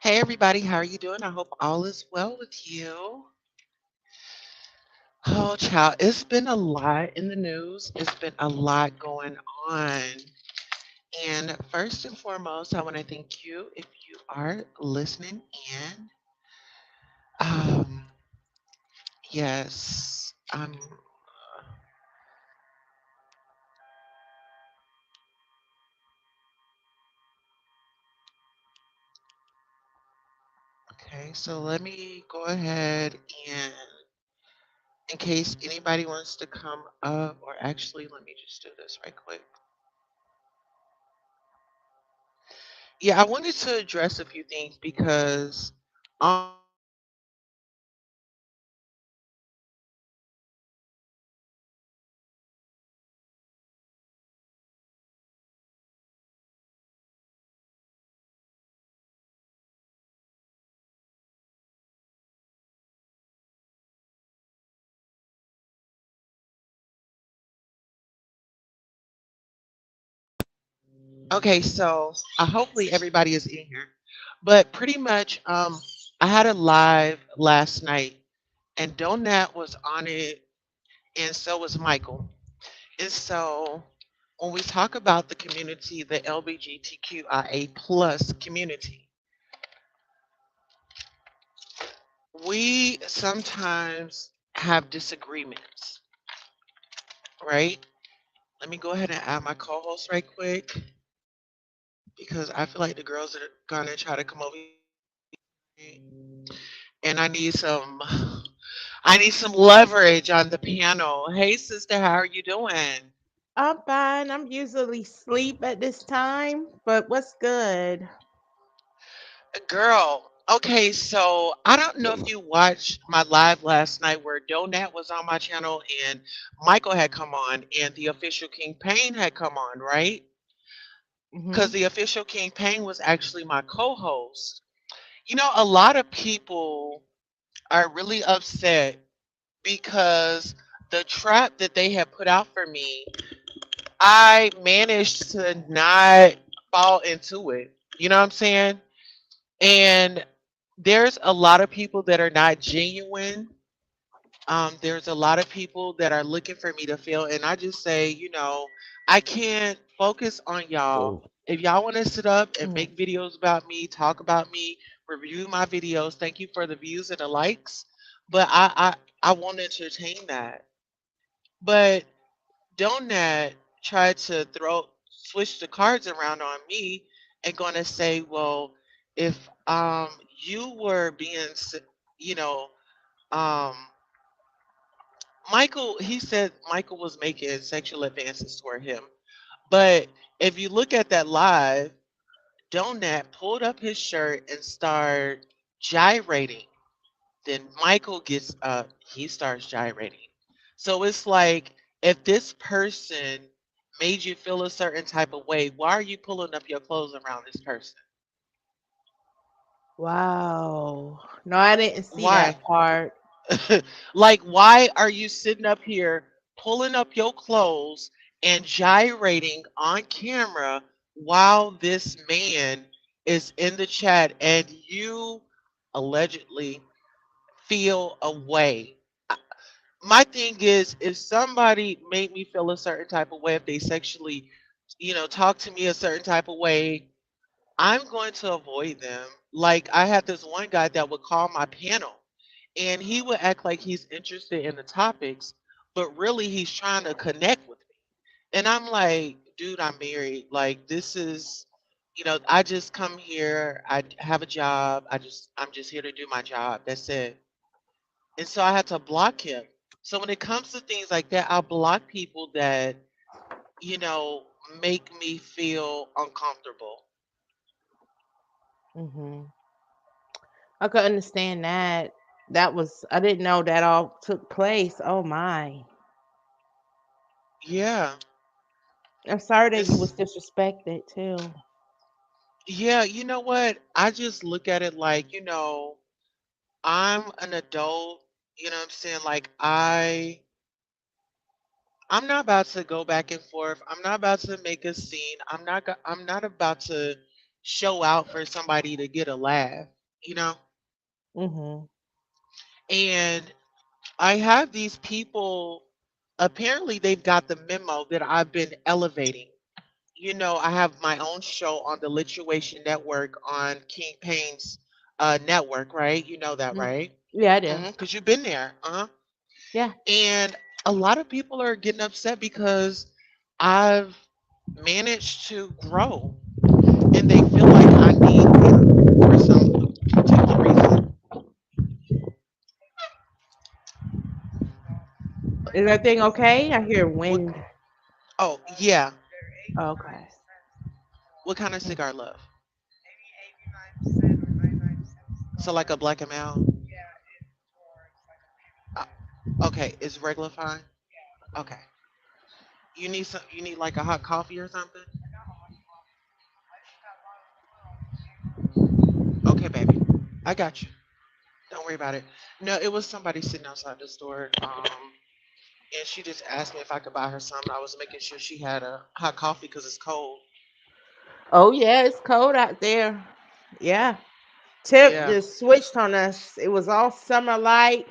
Hey everybody, how are you doing? I hope all is well with you. Oh, child, it's been a lot in the news. It's been a lot going on. And first and foremost, I want to thank you if you are listening in. Um, yes, okay. So let me go ahead and, in case anybody wants to come up, or actually, let me just do this right quick. Yeah, I wanted to address a few things because okay, so hopefully everybody is in here. But pretty much, I had a live last night, and Donat was on it, and so was Michael. And so when we talk about the community, the LGBTQIA plus community, we sometimes have disagreements, right? Let me go ahead and add my co-host right quick because I feel like the girls are gonna try to come over here. And I need some leverage on the piano. Hey sister, how are you doing? I'm fine. I'm usually sleep at this time, but what's good? Girl, okay, so I don't know if you watched my live last night where Donat was on my channel and Michael had come on and the official King Payne had come on, right? Because Hmm. the official King Payne was actually my co-host. A lot of people are really upset because the trap that they had put out for me, I managed to not fall into it. You know what I'm saying? And there's a lot of people that are not genuine. There's a lot of people that are looking for me to fail. And I just say, I can't focus on y'all. If y'all want to sit up and Mm. make videos about me, talk about me, review my videos, thank you for the views and the likes. But I won't entertain that. But Donut tried to switch the cards around on me and going to say, well, if you were you know, um, Michael, he said Michael was making sexual advances toward him. But if you look at that live, Donut pulled up his shirt and started gyrating. Then Michael gets up, he starts gyrating. So it's like, if this person made you feel a certain type of way, why are you pulling up your clothes around this person? Wow. No, I didn't see Why? that part. Like, why are you sitting up here pulling up your clothes and gyrating on camera while this man is in the chat and you allegedly feel a way? My thing is, if somebody made me feel a certain type of way, if they sexually, talk to me a certain type of way, I'm going to avoid them. Like, I had this one guy that would call my panel and he would act like he's interested in the topics, but really he's trying to connect with me. And I'm like, dude, I'm married. Like, this is, I just come here. I have a job. I'm just here to do my job. That's it. And so I had to block him. So when it comes to things like that, I'll block people that, you know, make me feel uncomfortable. Hmm. I could understand that. I didn't know that all took place. Oh my. Yeah. I'm sorry that you was It's disrespected too. yeah, you know what? I just look at it like, I'm an adult, you know what I'm saying? Like I'm not about to go back and forth. I'm not about to make a scene. I'm not about to, show out for somebody to get a laugh, you know? Mhm. And I have these people, apparently they've got the memo that I've been elevating. I have my own show on the Lituation Network on King Payne's network, right? You know that, Mm. right? Yeah, I do. Because you've been there. Yeah. And a lot of people are getting upset because I've managed to grow and they feel like I need for some particular reason. Is everything okay? I hear What? wind. Oh, yeah. Okay. What kind of Mm. cigar love? So like a black and mild? Uh, okay, is regular fine? Okay. You need some. You need like a hot coffee or something. Okay, baby. I got you. Don't worry about it. No, it was somebody sitting outside the store. And she just asked me if I could buy her some. I was making sure she had a hot coffee because it's cold. Oh yeah, it's cold out there. Yeah. Tip Yeah. just switched on us. It was all summer light.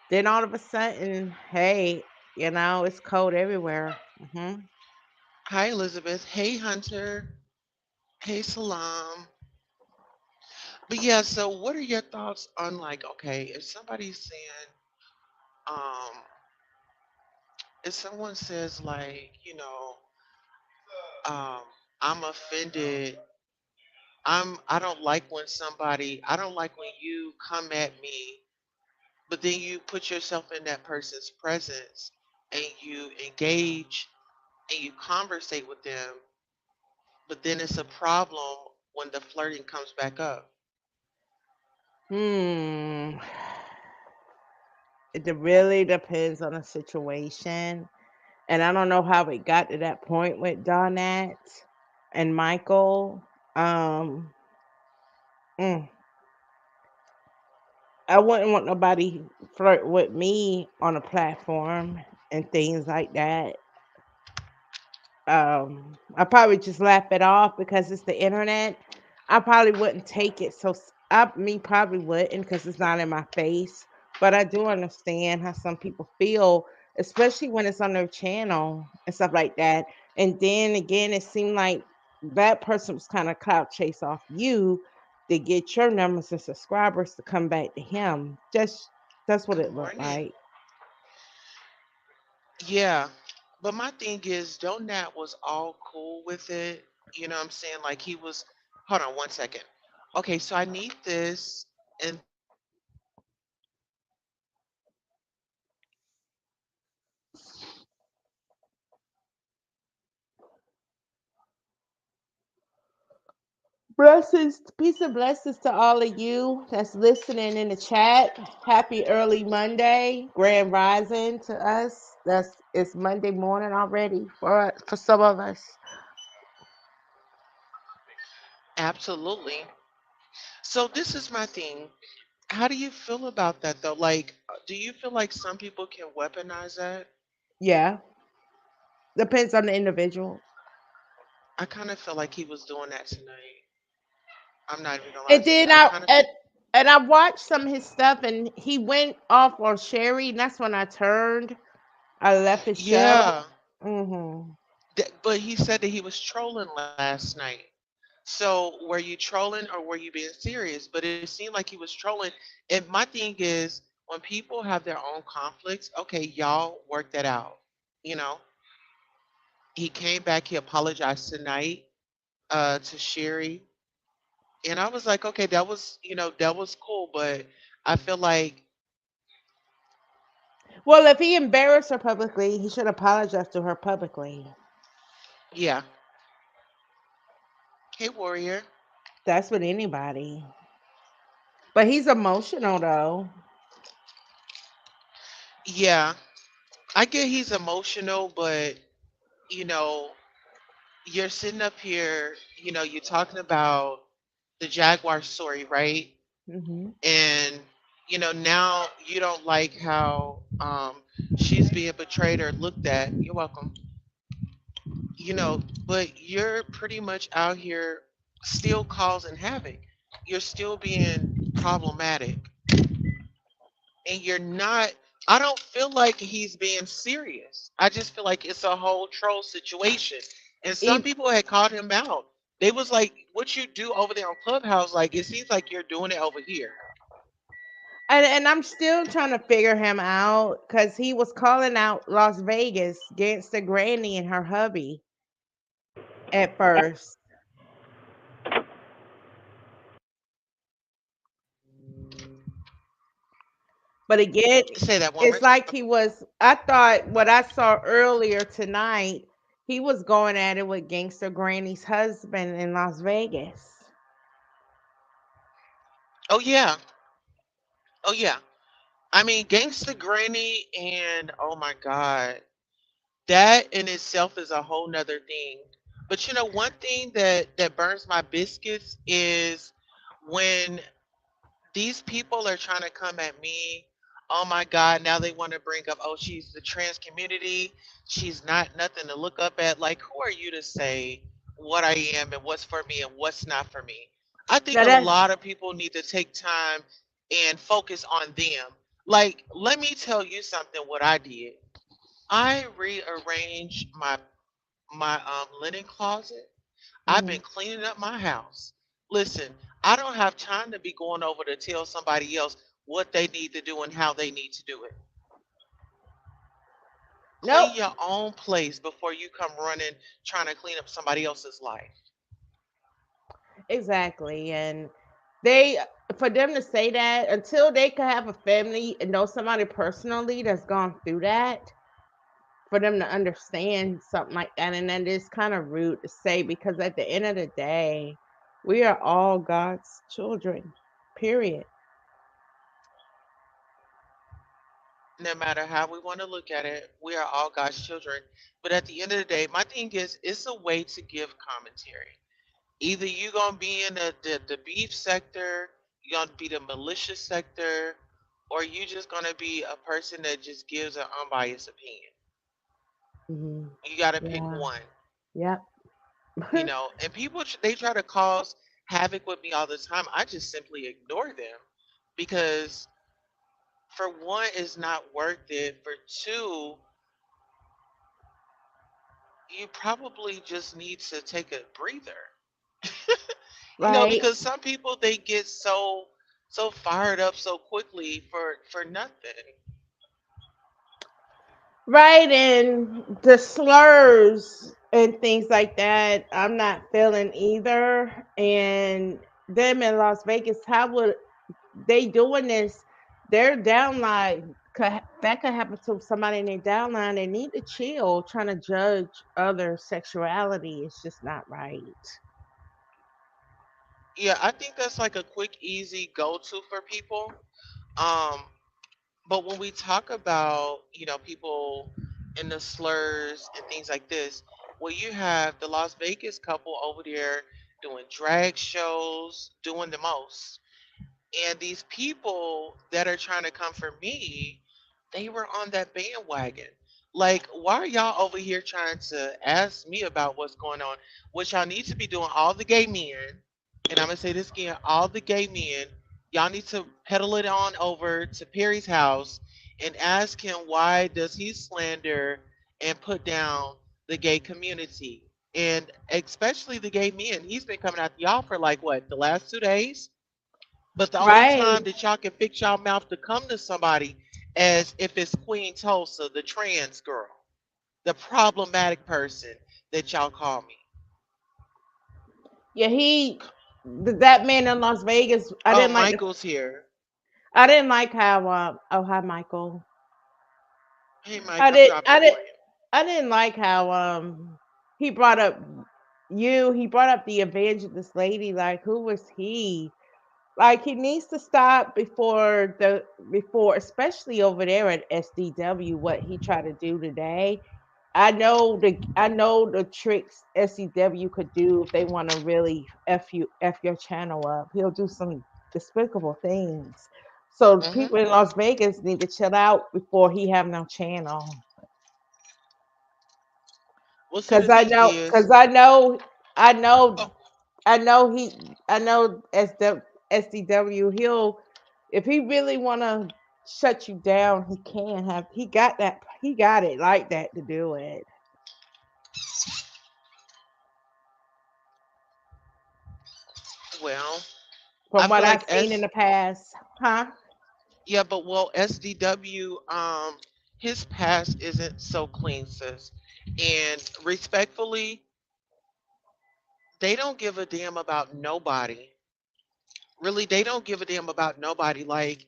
Then all of a sudden, hey, it's cold everywhere. Hi, Elizabeth. Hey, Hunter. Hey, Salam. But yeah, so what are your thoughts on like, okay, if somebody's saying, um, if someone says like, um, I'm offended. I don't like when I don't like when you come at me, but then you put yourself in that person's presence and you engage and you conversate with them, but then it's a problem when the flirting comes back up. Hmm. Really depends on the situation. And I don't know how it got to that point with Donat and Michael. Um, mm, I wouldn't want nobody flirt with me on a platform and things like that. I probably just laugh it off because it's the internet. I probably wouldn't take it me probably wouldn't because it's not in my face. But I do understand how some people feel, especially when it's on their channel and stuff like that. And then again, it seemed like that person was kind of clout chase off you to get your numbers and subscribers to come back to him. Just that's what Good it looked morning. like. Yeah. But my thing is, Donat was all cool with it. You know what I'm saying? Like he was, hold on one second. Okay, so I need this. And Blessings, peace and blessings to all of you that's listening in the chat. Happy early Monday, grand rising to us. It's Monday morning already for some of us. absolutely. So this is my thing. How do you feel about that though? Like, do you feel like some people can weaponize that? Yeah, depends on the individual. I kind of feel like he was doing that tonight. I'm not even gonna lie And to you. then I kind of, I watched some of his stuff, and he went off on Sherry, and that's when I turned. I left his show. yeah. Hmm. But he said that he was trolling last night. So were you trolling or were you being serious? But it seemed like he was trolling. And my thing is, when people have their own conflicts, okay, y'all work that out. You know, he came back. He apologized tonight to Sherry, and I was like, okay, that was cool. But I feel like, Well, if he embarrassed her publicly, he should apologize to her publicly. yeah, hey, warrior, That's with anybody. But he's emotional though. yeah, I get he's emotional, but you know, you're sitting up here, you're talking about the Jaguar story, right? Hmm. And now you don't like how she's being betrayed or looked at. You're welcome. But you're pretty much out here still causing havoc. You're still being problematic. And you're not, I don't feel like he's being serious. I just feel like it's a whole troll situation. And some E- people had called him out. They was like, what you do over there on Clubhouse, like it seems like you're doing it over here. and I'm still trying to figure him out because he was calling out Las Vegas against the granny and her hubby at first. But again, Say that one more it's time. like he was. I thought what I saw earlier tonight, he was going at it with Gangster Granny's husband in Las Vegas. Oh yeah. Oh yeah. I mean, Gangsta Granny and oh my God, that in itself is a whole nother thing. But you know, one thing that burns my biscuits is when these people are trying to come at me. Oh my God, now they want to bring up, oh, she's the trans community. She's not nothing to look up at. Like, who are you to say what I am and what's for me and what's not for me? I think Now a that. lot of people need to take time and focus on them. Like, let me tell you something what I did. I rearranged my linen closet. I've Mhm. been cleaning up my house. Listen, I don't have time to be going over to tell somebody else what they need to do and how they need to do it. Nope. Clean your own place before you come running trying to clean up somebody else's life. Exactly. And they, for them to say that until they could have a family and know somebody personally that's gone through that, for them to understand something like that. And that is kind of rude to say because at the end of the day, we are all God's children. Period. No matter how we want to look at it, we are all God's children. But at the end of the day, my thing is, it's a way to give commentary. Either you're going to be in the beef sector, you're going to be the malicious sector, or you just going to be a person that just gives an unbiased opinion. Hmm. You got to pick Yeah. one, Yep. you know. And people, they try to cause havoc with me all the time. I just simply ignore them because, for one, it's not worth it. For two, you probably just need to take a breather. You know, Right. because some people they get so fired up so quickly for nothing. Right. And the slurs and things like that, I'm not feeling either. And them in Las Vegas, how would they doing this? Their downline that could happen to somebody in their downline. They need to chill. Trying to judge other sexuality is just not right. Yeah, I think that's like a quick, easy go-to for people. Um, but when we talk about, people in the slurs and things like this, well, you have the Las Vegas couple over there doing drag shows, doing the most. And these people that are trying to come for me, they were on that bandwagon. Like, why are y'all over here trying to ask me about what's going on? What y'all need to be doing, all the gay men, and I'm gonna say this again, all the gay men, y'all need to pedal it on over to Perry's house and ask him why does he slander and put down the gay community. And especially the gay men. He's been coming out to y'all for like what, the last 2 days? But the only time Right. that y'all can fix y'all mouth to come to somebody as if it's Queen Tulsa, the trans girl, the problematic person that y'all call me. Yeah, that man in Las Vegas. Oh, Michael's here. I didn't like how. Oh, hi, Michael. Hey, Mike, I I'm did. dropping I it did. for you. I didn't like how he brought up you. He brought up the evangelist lady. Like, who was he? Like, he needs to stop before, especially over there at SDW. What he tried to do today. I know the tricks SCW could do if they want to really f your channel up. He'll do some despicable things. So the Hmm. people in Las Vegas need to chill out before he have no channel. Well, see, Cause the I thing know, is, cause I know, I know, oh, I know I know as the SDW, he'll, if he really want to shut you down, he can have, he got that, he got it like that to do it. Well, I From feel what I've like seen in the past, huh? yeah, but well, SDW, his past isn't so clean, sis. And respectfully, they don't give a damn about nobody. Really, they don't give a damn about nobody. Like,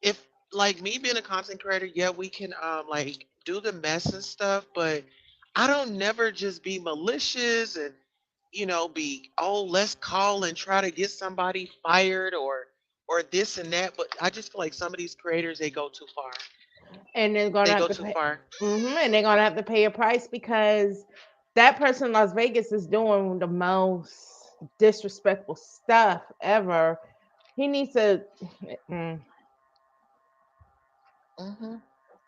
if like me being a content creator, yeah, we can like do the mess and stuff, but I don't never just be malicious and be, oh, let's call and try to get somebody fired or this and that. But I just feel like some of these creators, they go too far. And they're gonna They have go to too pay. far. And they're gonna have to pay a price because that person in Las Vegas is doing the most disrespectful stuff ever. He needs to. mm, Hmm.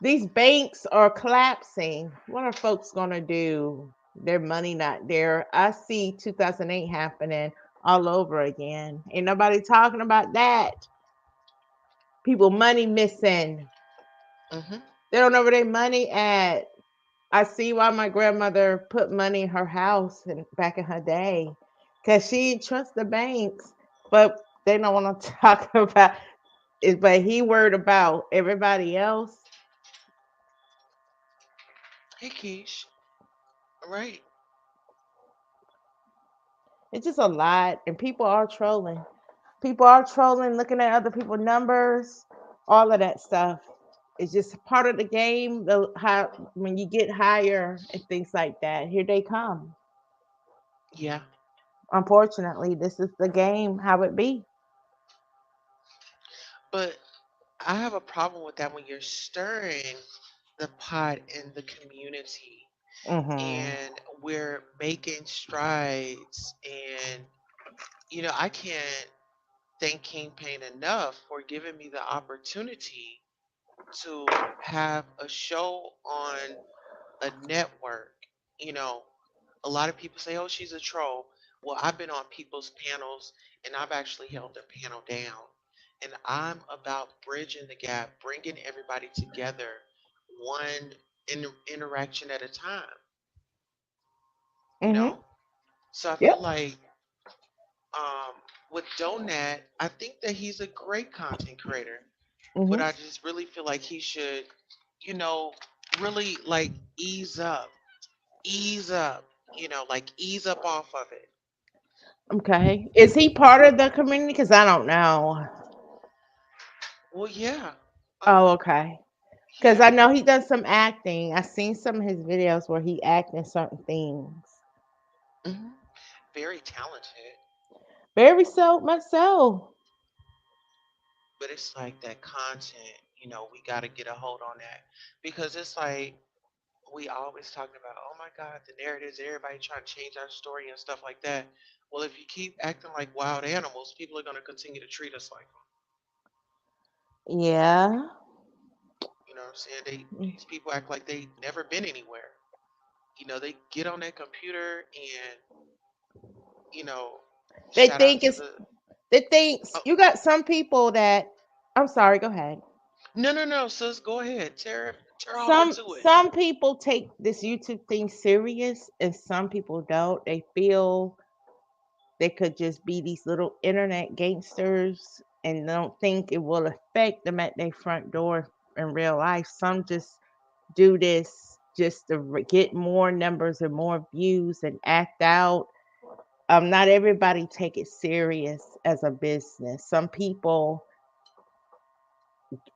these banks are collapsing. What are folks gonna do? Their money not there. I see 2008 happening all over again. Ain't nobody talking about that. People money missing. Hmm. They don't know where their money at. I see why my grandmother put money in her house and back in her day, cause she didn't trust the banks. But they don't want to talk about it. But he worried about everybody else. Hey, Keish. Right. It's just a lot, and people are trolling. People are trolling, looking at other people's numbers, all of that stuff. It's just part of the game. The how when you get higher and things like that, here they come. Yeah. Unfortunately, this is the game. How it be? But I have a problem with that when you're stirring the pot in the community Mm-hmm. and we're making strides. And, I can't thank King Pain enough for giving me the opportunity to have a show on a network. You know, a lot of people say, oh, she's a troll. Well, I've been on people's panels and I've actually held their panel down. And I'm about bridging the gap, bringing everybody together, one interaction at a time, you Mm-hmm. know? So I feel Yep. like um, with Donat, I think that he's a great content creator, but Mm-hmm. I just really feel like he should, you know, really like ease up, like ease up off of it. Okay. Is he part of the community? Because I don't know. Well, yeah, Oh, um, okay. Because yeah, I know he does some acting. I've seen some of his videos where he act in certain things. hmm, very talented, Very so much so. but it's like that content, we got to get a hold on that because it's like we always talking about, oh my God, the narratives, everybody trying to change our story and stuff like that. Well, if you keep acting like wild animals, people are going to continue to treat us like them. Yeah. You know what I'm saying? These people act like they never been anywhere. They get on that computer and you know, They shout out think to it's the. they think Oh, you got some people that I'm sorry, go ahead. no, no, no, sis, go ahead, tear off Some into it. some people take this YouTube thing serious and some people don't. They feel they could just be these little internet gangsters and don't think it will affect them at their front door in real life. Some just do this just to get more numbers and more views and act out. Not everybody take it serious as a business. Some people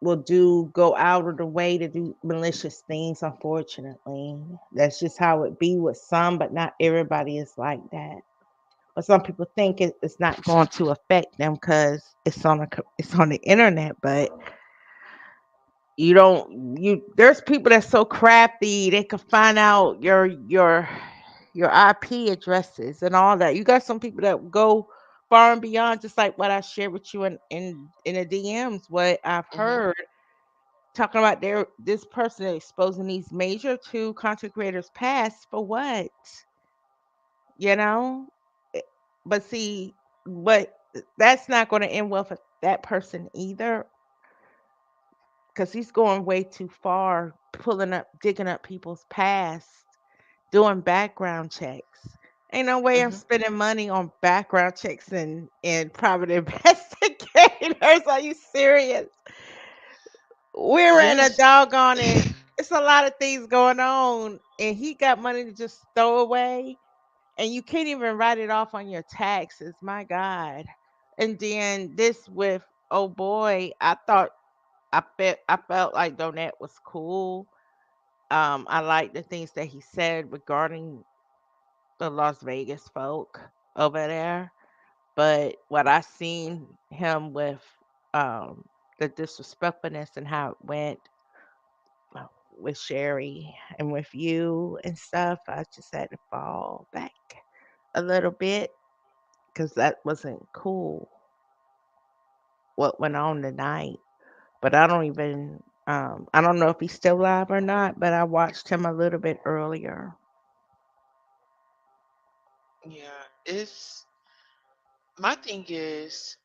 will do go out of the way to do malicious things. Unfortunately, that's just how it be with some, but not everybody is like that. But some people think it's not going to affect them because it's on the internet. But you don't you there's people that's so crafty they can find out your IP addresses and all that. You got some people that go far and beyond, just like what I shared with you in the DMs. What I've Hmm. heard talking about this person exposing these major two content creators past for what, you know? But see, but that's not going to end well for that person either, because he's going way too far, pulling up, digging up people's past, doing background checks. Ain't no way I'm Hmm. spending money on background checks and private investigators. Are you serious? We're in a Yes. doggone it. It's a lot of things going on, and he got money to just throw away, and you can't even write it off on your taxes. My God. And then this with, oh boy, I felt like Donette was cool. I like the things that he said regarding the Las Vegas folk over there. But what I seen him with, um the disrespectfulness and how it went, uh, with Sherry and with you and stuff, I just had to fall back a little bit because that wasn't cool what went on tonight. But I don't know if he's still live or not, but I watched him a little bit earlier. Yeah. It's my thing is,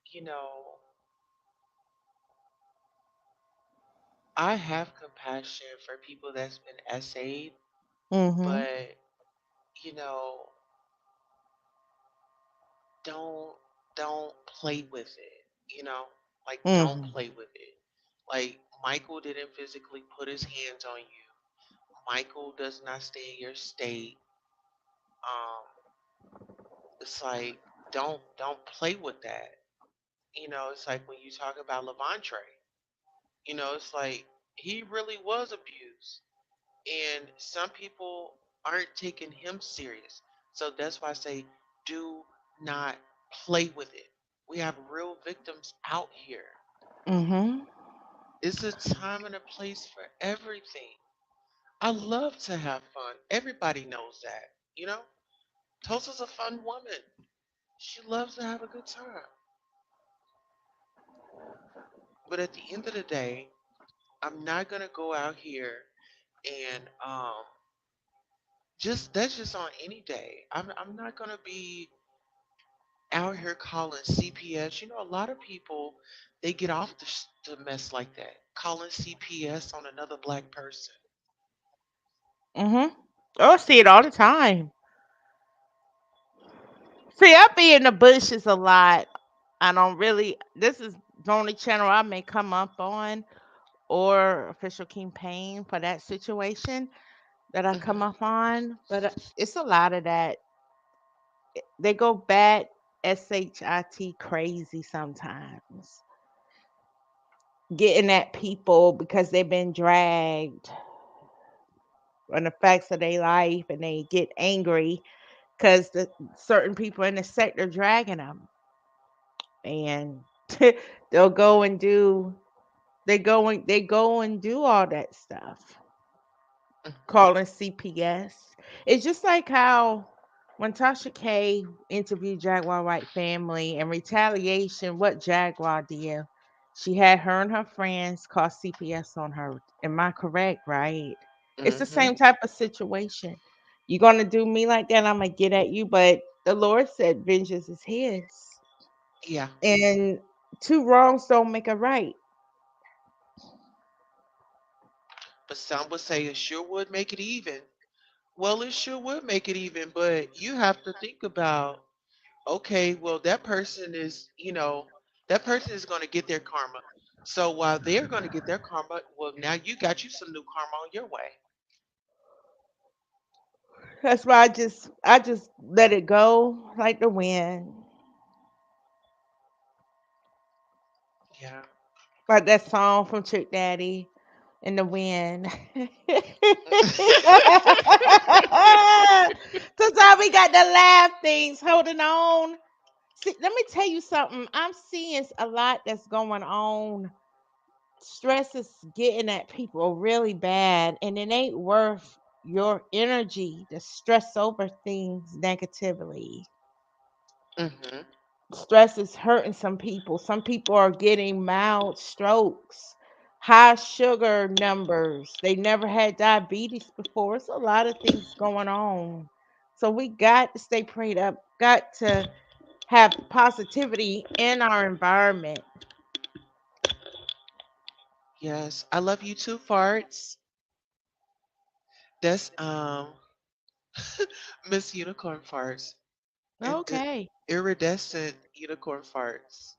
I have compassion for people that's been essayed, Mhm. but you know, don't don't play with it. Like don't Mhm. play with it. Like Michael didn't physically put his hands on you. Michael does not stay in your state. Um, it's like don't play with that. It's like when you talk about Levante. It's like he really was abused, and some people aren't taking him serious. So that's why I say do not play with it. We have real victims out here. Mhm. It's a time and a place for everything. I love to have fun. Everybody knows that. Tulsa's a fun woman. She loves to have a good time. But at the end of the day, I'm not gonna go out here and just that's just on any day. I'm not gonna be out here calling CPS. A lot of people they get off the mess like that, calling CPS on another black person. Mhm. Oh, I see it all the time. See, I be in the bushes a lot. I don't really. This is the only channel I may come up on, or official campaign for that situation that I come Hmm. up on. But it's a lot of that. They go bat shit crazy sometimes, getting at people because they've been dragged on the facts of their life, and they get angry because the certain people in the sector dragging them, and they'll go and do they go and do all that stuff, Hmm. calling CPS. It's just like how when Tasha K interviewed Jaguar White family and retaliation, what Jaguar did, she had her and her friends call CPS on her. Am I correct? Right? It's the Hmm. same type of situation. You're gonna do me like that, I'm gonna get at you, but the Lord said vengeance is his. Yeah, And two wrongs don't make a right. but some would say it sure would make it even. Well, it sure would make it even, but you have to think about, okay, well, that person is going to get their karma. So while they're going to get their karma, well, now you got you some new karma on your way. That's why I just let it go like the wind. Yeah. Like that song from Trick Daddy in the wind. Sometimes we got to laugh things holding on. See, let me tell you something. I'm seeing a lot that's going on. Stress is getting at people really bad, and it ain't worth your energy to stress over things negatively. Hmm. Stress is hurting some people. Some people are getting mild strokes, high sugar numbers. They never had diabetes before. It's a lot of things going on. So we got to stay prayed up. Got to. have positivity in our environment. Yes, I love you too, farts. That's Miss Unicorn farts. Okay. Iridescent unicorn farts.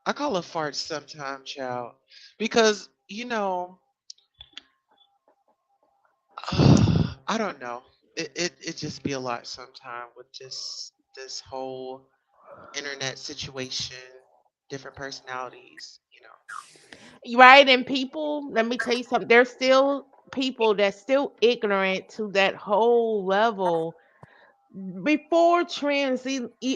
I call her farts sometime, child, because I don't know. It just be a lot sometime with just this whole internet situation, different personalities. Right, and people, let me tell you something, there's still people that's still ignorant to that whole level. Before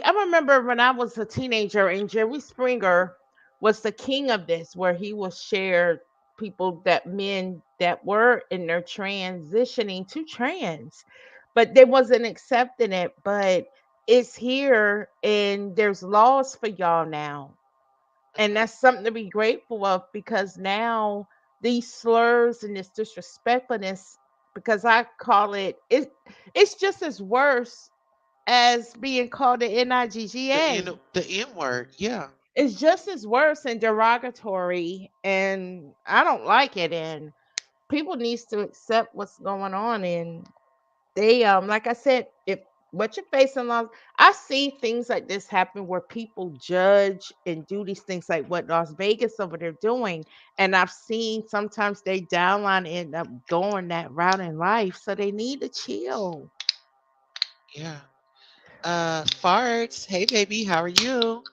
I remember when I was a teenager and Jerry Springer was the king of this, where he was shared people that men that were in their transitioning to trans, but they wasn't accepting it. But it's here and there's laws for y'all now, and that's something to be grateful of, because now these slurs and this disrespectfulness, because I call it's just as worse as being called the The NIGGA. N word, yeah, It's just as worse and derogatory, and I don't like it. And people needs to accept what's going on. And they like I said, if what you're facing laws, I see things like this happen where people judge and do these things like what Las Vegas over there doing. And I've seen sometimes they downline end up going that route in life. So they need to chill. yeah. Farts. Hey, baby, how are you?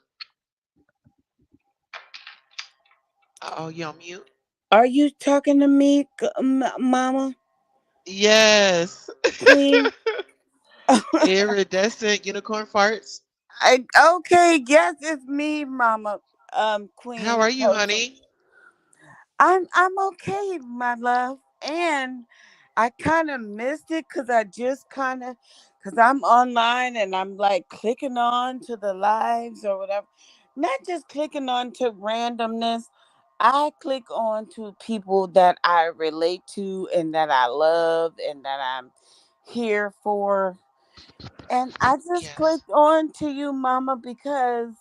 Oh, you on mute? Are you talking to me, Mama Yes. Queen? Iridescent unicorn farts. Okay, yes, it's me, Mama How Queen are you, Tulsa. honey? I'm okay, my love, and I kind of missed it because I just because I'm online and I'm like clicking on to the lives or whatever, not just clicking on to randomness. I click on to people that I relate to and that I love and that I'm here for. And I just Yes. clicked on to you, Mama, because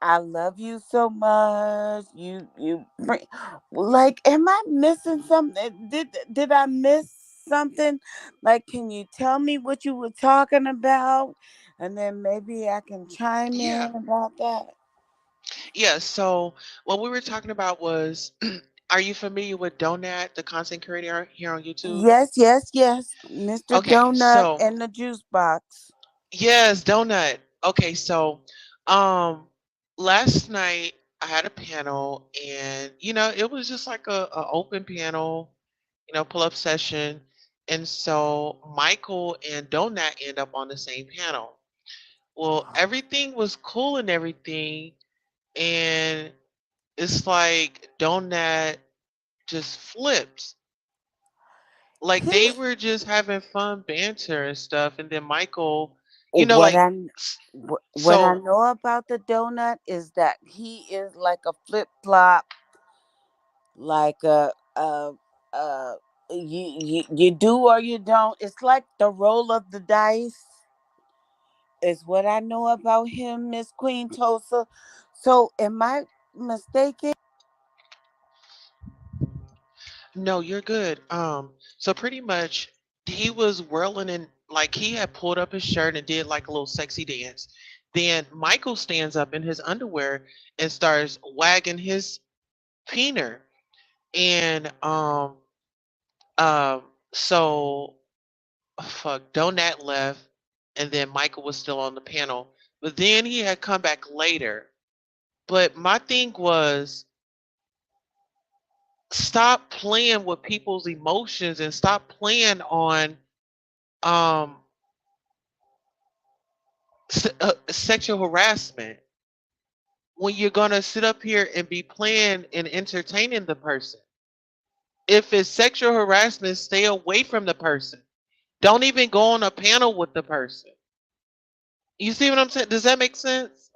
I love you so much. Like, am I missing something? Did I miss something? Like, can you tell me what you were talking about, and then maybe I can chime Yeah. in about that. Yeah. So what we were talking about was, are you familiar with Donat, the content creator here on YouTube? Yes, yes, yes, Mr. Okay. Donut So and the juice box. yes, Donut. Okay. So, um, last night I had a panel, and it was just like a open panel, pull up session, and so Michael and Donut end up on the same panel. Well, everything was cool and everything, and it's like Donut just flipped. Like He they were just having fun banter and stuff, and then Michael, what like I what I so know about the donut is that he is like a flip flop, like uh you do or you don't. It's like the roll of the dice is what I know about him, Miss Queen Tulsa. So am I mistaken? no, you're good. So pretty much he was whirling and like he had pulled up his shirt and did like a little sexy dance. Then Michael stands up in his underwear and starts wagging his peener. And um so fuck Donat left, and then Michael was still on the panel. But then he had come back later. But my thing was stop playing with people's emotions and stop playing on um sexual harassment when you're gonna sit up here and be playing and entertaining the person. If it's sexual harassment, stay away from the person. Don't even go on a panel with the person. You see what I'm saying? Does that make sense?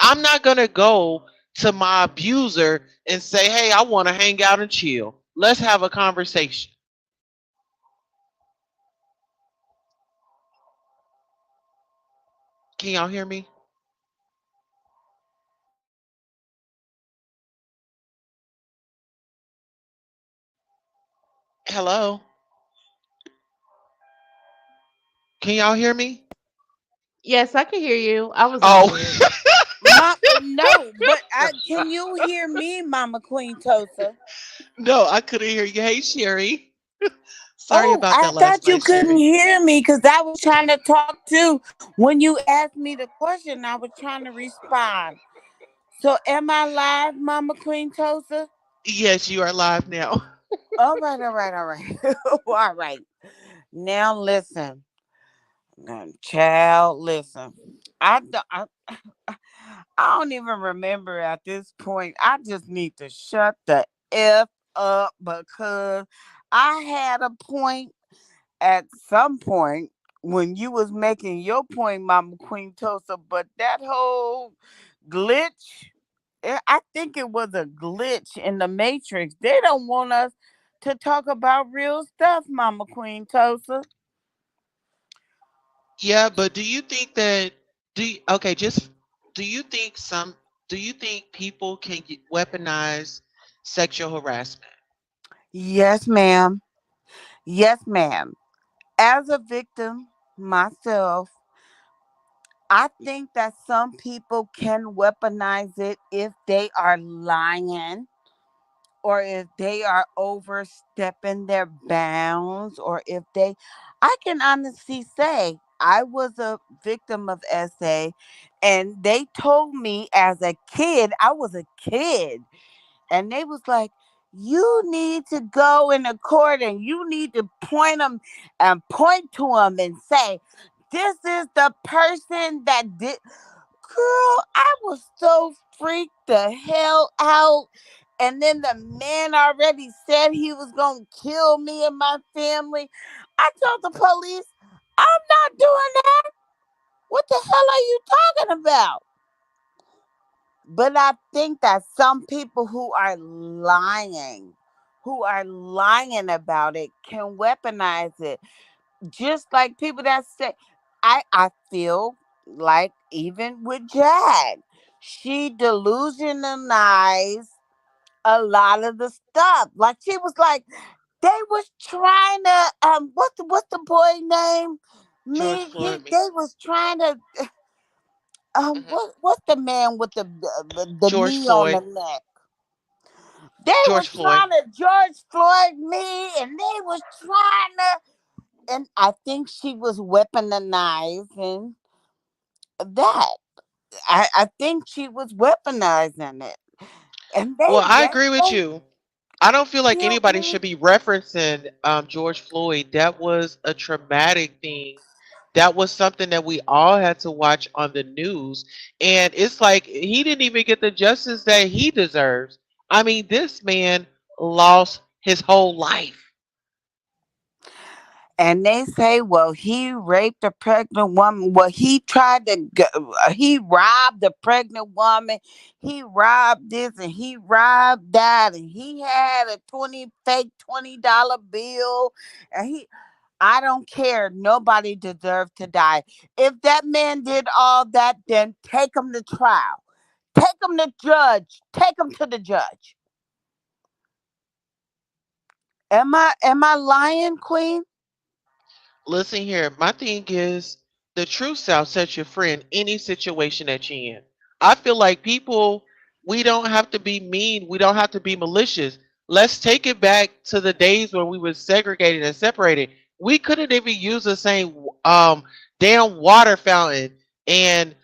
I'm not gonna go to my abuser and say, "Hey, I want to hang out and chill. Let's have a conversation." Can y'all hear me? Hello, can y'all hear me? Yes, I can hear you. I was on Oh, mute. No, but can you hear me, Mama Queen Tulsa? no, I couldn't hear you. Hey, Sherry. Sorry Oh, about I that last thought you night, couldn't Sherry. hear me because I was trying to talk too. When you asked me the question, I was trying to respond. So, am I live, Mama Queen Tulsa? Yes, you are live now. All right, all right, all right. All right. Now, listen. Child, listen. I, don't- I, I don't even remember at this point. I just need to shut the F up because I had a point at some point when you was making your point, Mama Queen Tosa, but that whole glitch, I think it was a glitch in the Matrix. They don't want us to talk about real stuff, Mama Queen Tosa. Yeah, but do you think that okay, just do you think some do you think people can weaponize sexual harassment? Yes, ma'am. Yes, ma'am. As a victim myself, I think that some people can weaponize it if they are lying or if they are overstepping their bounds or if they I can honestly say I was a victim of SA and they told me as a kid, I was a kid, and they was like, you need to go in the court and you need to point them and point to them and say, this is the person that did. Girl, I was so freaked the hell out. And then the man already said he was going to kill me and my family. I told the police, I'm not doing that. What the hell are you talking about? But I think that some people who are lying about it, can weaponize it. Just like people that say, I feel like even with Jag, she delusionalized a lot of the stuff. Like she was like, they was trying to what's the boy name? George Me, he Floyd, me. they was trying to Hmm. what's the man with the George knee on the Floyd. neck? They was George Floyd. trying to George Floyd me, and they was trying to, and I think she was weaponizing that. I think she was weaponizing it, and Well, I they agree with they you. I don't feel like killed anybody me. should be referencing George Floyd. That was a traumatic thing. That was something that we all had to watch on the news. And it's like he didn't even get the justice that he deserves. I mean, this man lost his whole life. And they say, well, he raped a pregnant woman. Well, he tried to, he robbed a pregnant woman. He robbed this and he robbed that. And he had a fake $20 bill. And I don't care. Nobody deserved to die. If that man did all that, then take him to trial. Take him to judge. Take him to the judge. Am I lying, Queen? Listen here, my thing is the truth shall set you free in any situation that you're in. I feel like people, we don't have to be mean, we don't have to be malicious. Let's take it back to the days when we were segregated and separated. We couldn't even use the same damn water fountain and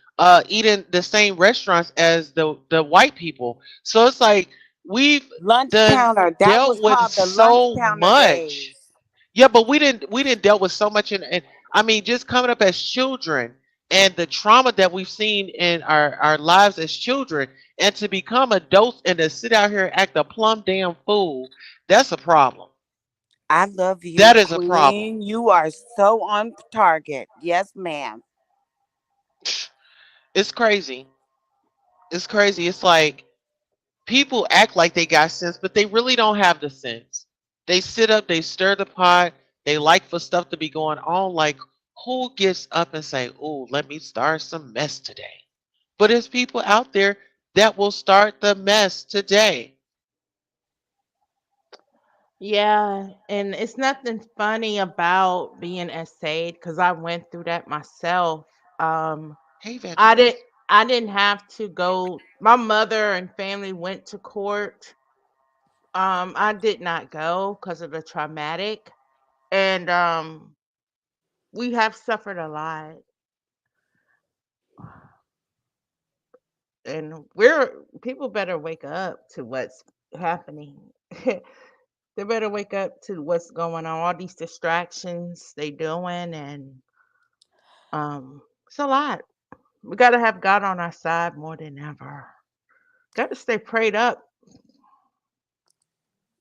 eating the same restaurants as the white people. So it's like we've Lunch done counter. That dealt was with called the lunch so counter much. days. Yeah, but we didn't dealt with so much and I mean just coming up as children and the trauma that we've seen in our lives as children and to become adults and to sit out here and act a plumb damn fool, that's a problem. I love you, That is a problem. Queen. You are so on target. Yes, ma'am. It's crazy. It's crazy. It's like people act like they got sense, but they really don't have the sense. They sit up, they stir the pot, they like for stuff to be going on. Like, who gets up and say, "Oh, let me start some mess today"? But there's people out there that will start the mess today. Yeah, and it's nothing funny about being essayed because I went through that myself. Um, Hey, I didn't Evangelist. I didn't have to go. My mother and family went to court. I did not go because of the traumatic, and we have suffered a lot, and we're people better wake up to what's happening. They better wake up to what's going on. All these distractions they doing, and it's a lot. We gotta have God on our side more than ever. Gotta stay prayed up.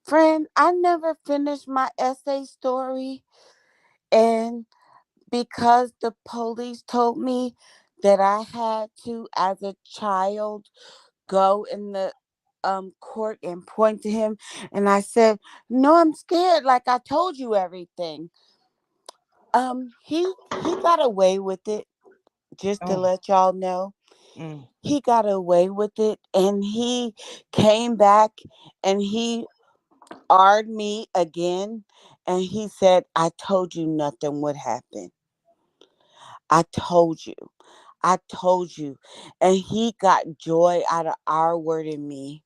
Friend, I never finished my essay story, and because the police told me that I had to, as a child, go in the court and point to him, and I said, "No, I'm scared. Like I told you everything." He got away with it. Just to Oh, let y'all know, mm. he got away with it, and he came back and he argued me again, and he said, "I told you nothing would happen. I told you. I told you." And he got joy out of our wording me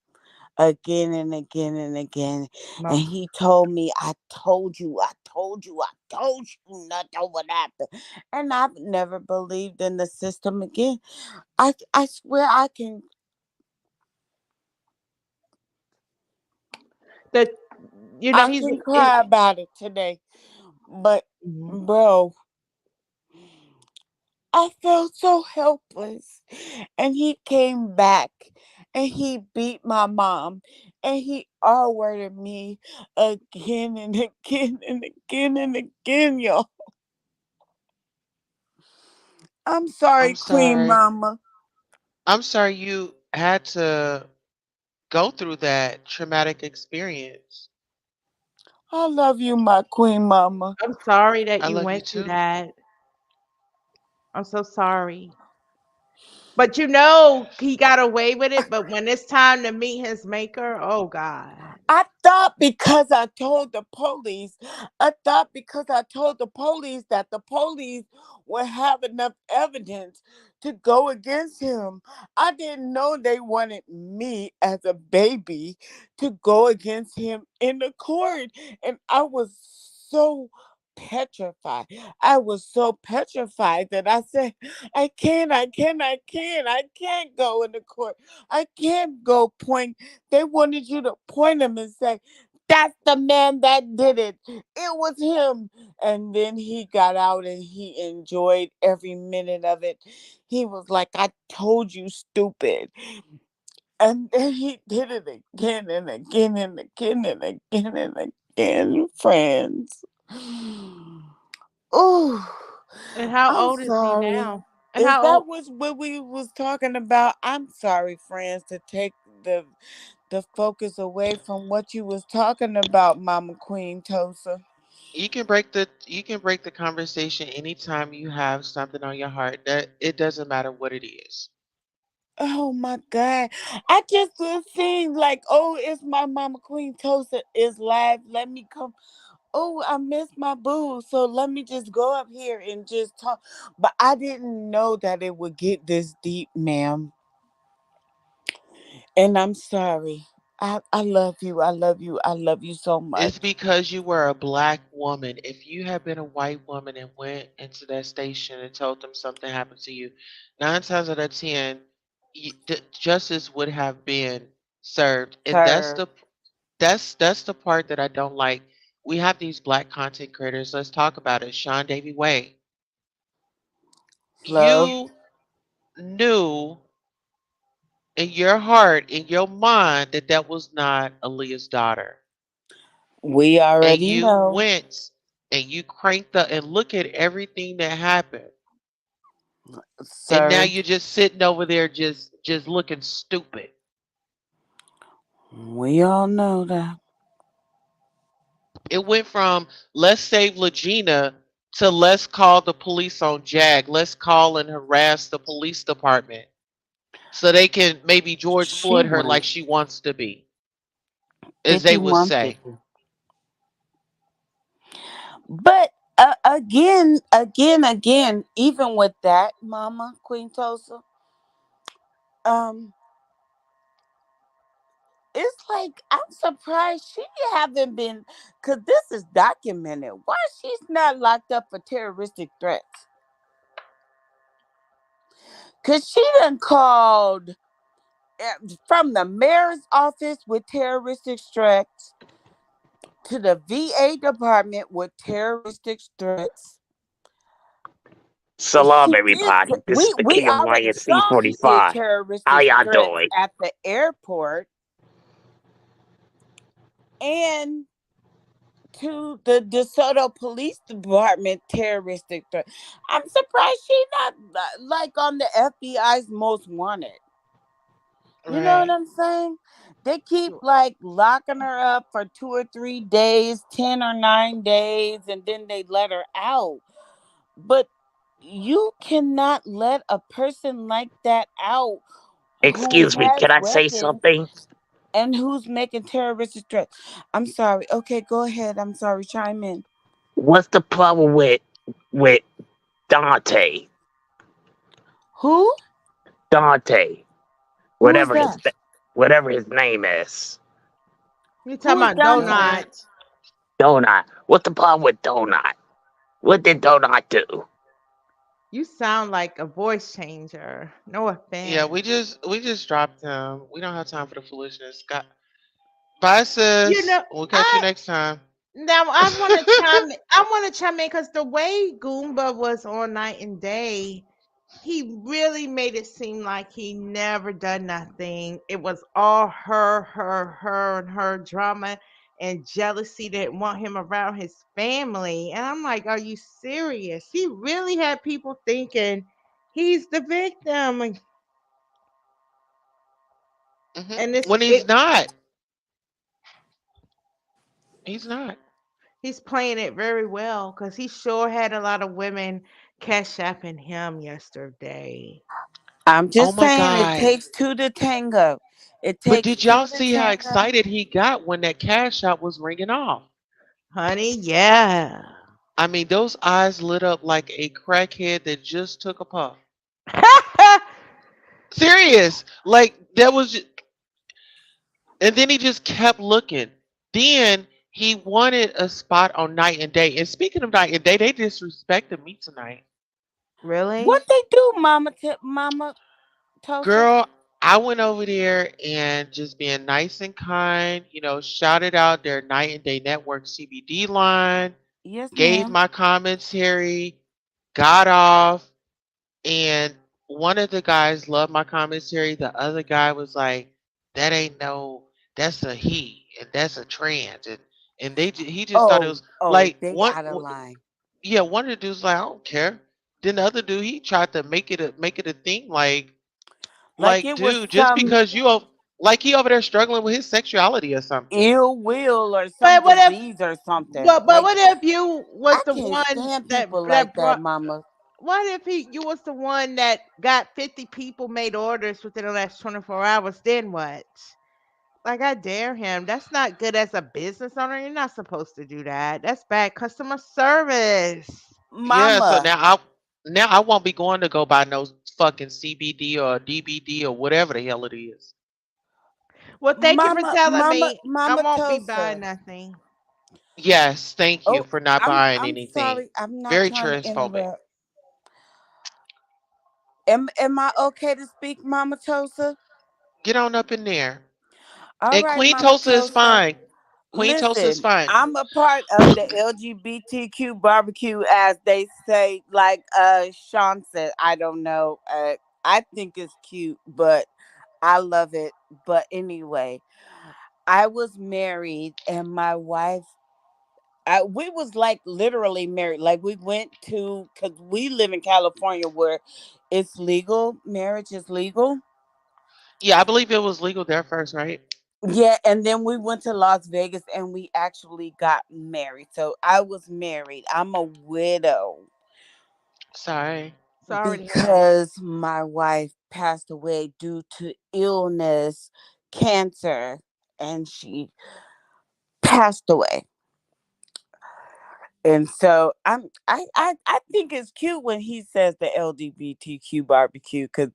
again and again and again. And No. he told me, "I told you, I told you, I told you nothing would happen." And I've never believed in the system again. I swear That I he's can cry about it today. But mhm. bro, I felt so helpless. And he came back and he beat my mom and he R-worded me again and again and again and again, y'all. I'm sorry, I'm Queen sorry. Mama. I'm sorry you had to go through that traumatic experience. I love you, my Queen Mama. I'm sorry that I you love you went through too. that. I'm so sorry. But you know he got away with it, but when it's time to meet his maker, oh God. I thought because I told the police, I thought because I told the police that the police would have enough evidence to go against him. I didn't know they wanted me as a baby to go against him in the court. And I was so petrified. I was so petrified that I said, I can't go in the court. I can't go point. They wanted you to point him and say, "That's the man that did it. It was him." And then he got out and he enjoyed every minute of it. He was like, "I told you, stupid." And then he did it again and again and again and again and again, friends. Oh, And how I'm old is he sorry. now? And Is how that old what we was talking about? I'm sorry, friends, to take the focus away from what you was talking about, Mama Queen Tulsa. You can break the conversation anytime you have something on your heart. That it doesn't matter what it is. Oh my God. I just was seeing like, oh, it's my Mama Queen Tulsa is live. Let me come. Oh, I missed my boo. So let me just go up here and just talk. But I didn't know that it would get this deep, ma'am. And I'm sorry. I love you. I love you. I love you so much. It's because you were a black woman. If you had been a white woman and went into that station and told them something happened to you, 9 times out of 10, the justice would have been served. And that's Sir. the part that I don't like. We have these black content creators. Let's talk about it. Sean Davy Way. Love. You knew in your heart, in your mind, that that was not Aaliyah's daughter, We and already you know. went and you cranked up and look at everything that happened, and now Sir. you're just sitting over there just looking stupid. We all know that. It went from let's save Legina to let's call the police on Jag, let's call and harass the police department so they can maybe George She Floyd her went like she wants to be, as they would say. 5150. But again, even with that, Mama Queen Tulsa, um, it's like I'm surprised she haven't been, cause this is documented. Why she's not locked up for terroristic threats? Cause she done called from the mayor's office with terroristic threats to the VA department with terroristic threats. Salam, She did. everybody. This is the We King of already Lion saw she did C45. How terroristic y'all threats doing? at the airport and to the DeSoto Police Department terroristic threat. I'm surprised she not like on the FBI's most wanted. You know what Right. I'm saying? They keep like locking her up for 2 or 3 days, 10 or 9 days, and then they let her out. But you cannot let a person like that out who Excuse me, has can I say weapons something? and who's making terroristic threats. I'm sorry. Okay, go ahead. I'm sorry. Chime in. What's the problem with Dante? Who? Dante, Who is whatever his that? whatever his name is. You Who talking is about Dante? donut? Donut. What's the problem with Donut? What did Donut do? You sound like a voice changer. No Yeah, offense. we just dropped him. We don't have time for the foolishness. Got bye, You sis. know, We'll catch you I next time. now I want to chime. I want to chime in because the way Goomba was on Night and Day, he really made it seem like he never done nothing. It was all her, and her drama and jealousy that want him around his family. And I'm like, are you serious? He really had people thinking he's the victim, and When he's not, he's not. he's playing it very well because he sure had a lot of women cash apping him yesterday. I'm Oh just my saying it God. takes two to tango. It But takes did y'all two to see how tango. excited he got when that cash out was ringing off? Honey, yeah. I mean, those eyes lit up like a crackhead that just took a puff. Serious. Like that was and then he just kept looking. Then he wanted a spot on Night and Day. And speaking of Night and Day, they disrespected me tonight. What Really? they do, Mama Tulsa? Girl, I went over there and just being nice and kind, shouted out their Night and Day Network CBD line, Yes, gave ma'am. my commentary, got off, and one of the guys loved my commentary. The other guy was like, "That ain't no, that's a he, and that's a trans," and he just thought it was Oh, like they out of line. yeah, one of the dudes like, "I don't care." Then the other dude, he tried to make it a thing Like like, it was dude, just some because like he over there struggling with his sexuality or something. ill will or some But what if disease or something. but Like what if you was I the can't one stand that people like that that, brought Mama. what if you was the one that got 50 people made orders within the last 24 hours? Then what? Like I dare him. That's not good as a business owner. You're not supposed to do that. That's bad customer service. Yeah, so Mama, now I won't be going to go buy no fucking CBD or DBD or whatever the hell it is. Well, thank you for telling me. I Mama won't be buying Tulsa. nothing. Yes, thank you Oh, for not buying I'm anything. sorry. I'm not Very trying to transphobic. interrupt. Am I okay to speak, Mama Tulsa? Get on up in there. All And right, Queen Mama Tulsa is Tulsa. fine. Queen Tulsa is Listen, fine. I'm a part of the LGBTQ barbecue, as they say. Like Sean said, I don't know. I think it's cute, but I love it. But anyway, I was married, and my wife. We was like literally married. Like we went to, because we live in California where it's legal. Marriage is legal. Yeah, I believe it was legal there first, right? Yeah, and then we went to Las Vegas and we actually got married. So I was married. I'm a widow Sorry. Sorry to hear that. because my wife passed away due to illness, cancer, and she passed away. And so I think it's cute when he says the LGBTQ barbecue, cause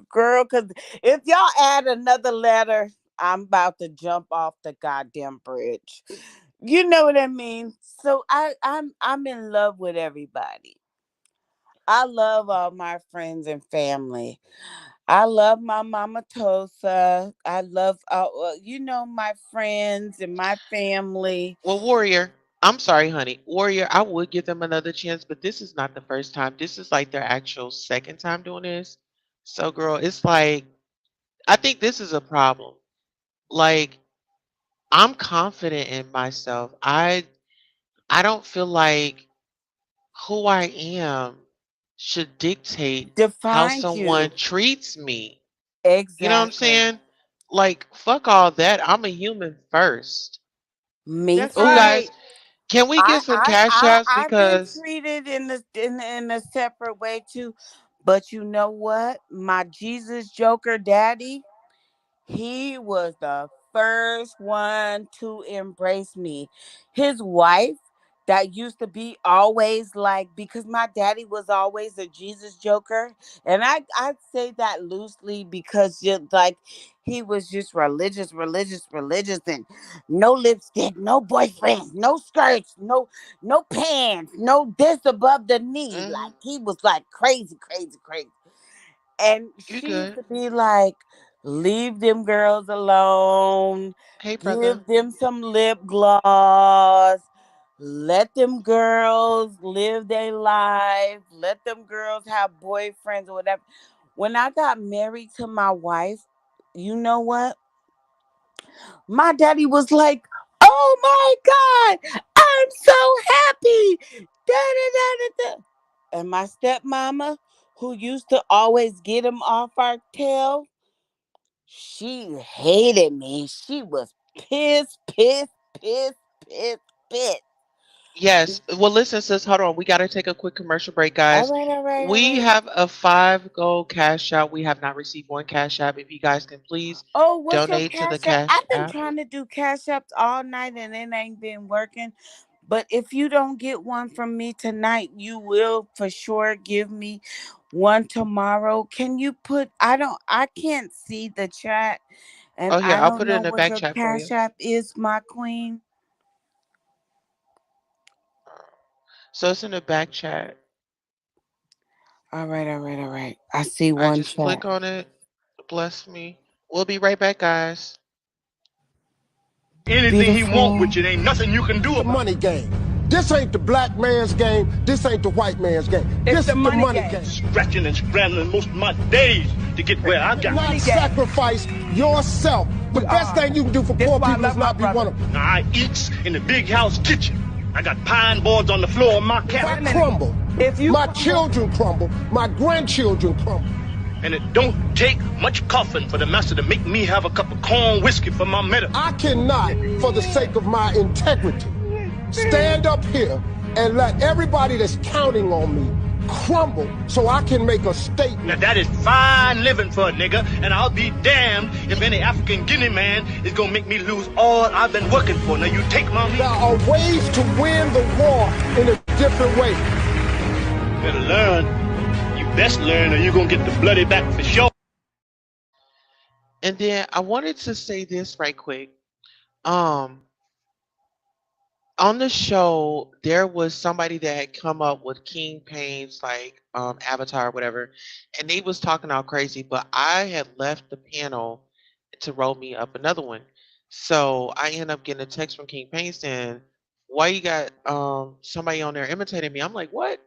girl, cause if y'all add another letter, I'm about to jump off the goddamn bridge. You know what I mean? So I'm in love with everybody. I love all my friends and family. I love my mama Tulsa. I love my friends and my family. Well, Warrior, I'm sorry, honey. Warrior, I would give them another chance, but this is not the first time. This is like their actual second time doing this. So, girl, it's like I think this is a problem. Like, I'm confident in myself. I don't feel like who I am should dictate how Define someone you. treats me. You know what I'm Exactly. saying? Like, fuck all that. I'm a human first. Me That's Oh, too. right. guys, can we I get some I cash I apps? I've been Because treated in a separate way too. But you know what? My Jesus Joker daddy, he was the first one to embrace me. His wife, that used to be always like, because my daddy was always a Jesus joker, and I say that loosely because just like he was just religious, and no lipstick, no boyfriends, no skirts, no pants, no this above the knee. mhm, Like he was like crazy. And you she used good. to be like, leave them girls alone, Hey, brother. give them some lip gloss, let them girls live their life, let them girls have boyfriends or whatever. When I got married to my wife, you know what? My daddy was like, oh my God, I'm so happy. Da, da, da, da, da. And my stepmama, who used to always get him off our tail, she hated me. She was pissed, pissed, pissed. Yes. Well, listen, sis, hold on. We got to take a quick commercial break, All guys. right, all right, all We right. have a 5 gold cash app. We have not received one cash app. If you guys can please Oh, what's your donate to the cash app? cash I've been app. trying to do cash apps all night and it ain't been working. But if you don't get one from me tonight, you will for sure give me one tomorrow. Can you put I can't see the chat and Oh, here, I I'll don't put it know in the what back your chat for you. cash app is, my queen. So it's in the back chat. All right. I see I one just chat. click on it. Bless me. We'll be right back, guys. Anything he want Beautiful. with you, ain't nothing you can do The about it. money game. This ain't the black man's game. This ain't the white man's game. This is the money game. Scratching and scrambling most of my days to get where I got. Not sacrifice yourself. The best thing you can do for poor people is not be one of them. Now I eats in the big house kitchen. I got pine boards on the floor of my If I cabin. crumble, my children crumble, my grandchildren crumble. And it don't take much coughing for the master to make me have a cup of corn whiskey for my medicine. I cannot, for the sake of my integrity, stand up here and let everybody that's counting on me crumble so I can make a Now statement. that is fine living for a nigga, and I'll be damned if any African Guinea man is gonna make me lose all I've been working for. Now you take my There are ways to win the war in a different way. better learn. You best learn, or you gonna get the bloody back for sure. And then I wanted to say this right quick. Um, on the show, there was somebody that had come up with King Payne's like avatar or whatever, and they was talking all crazy, but I had left the panel to roll me up another one. So I ended up getting a text from King Payne saying, why you got somebody on there imitating me? I'm like, what?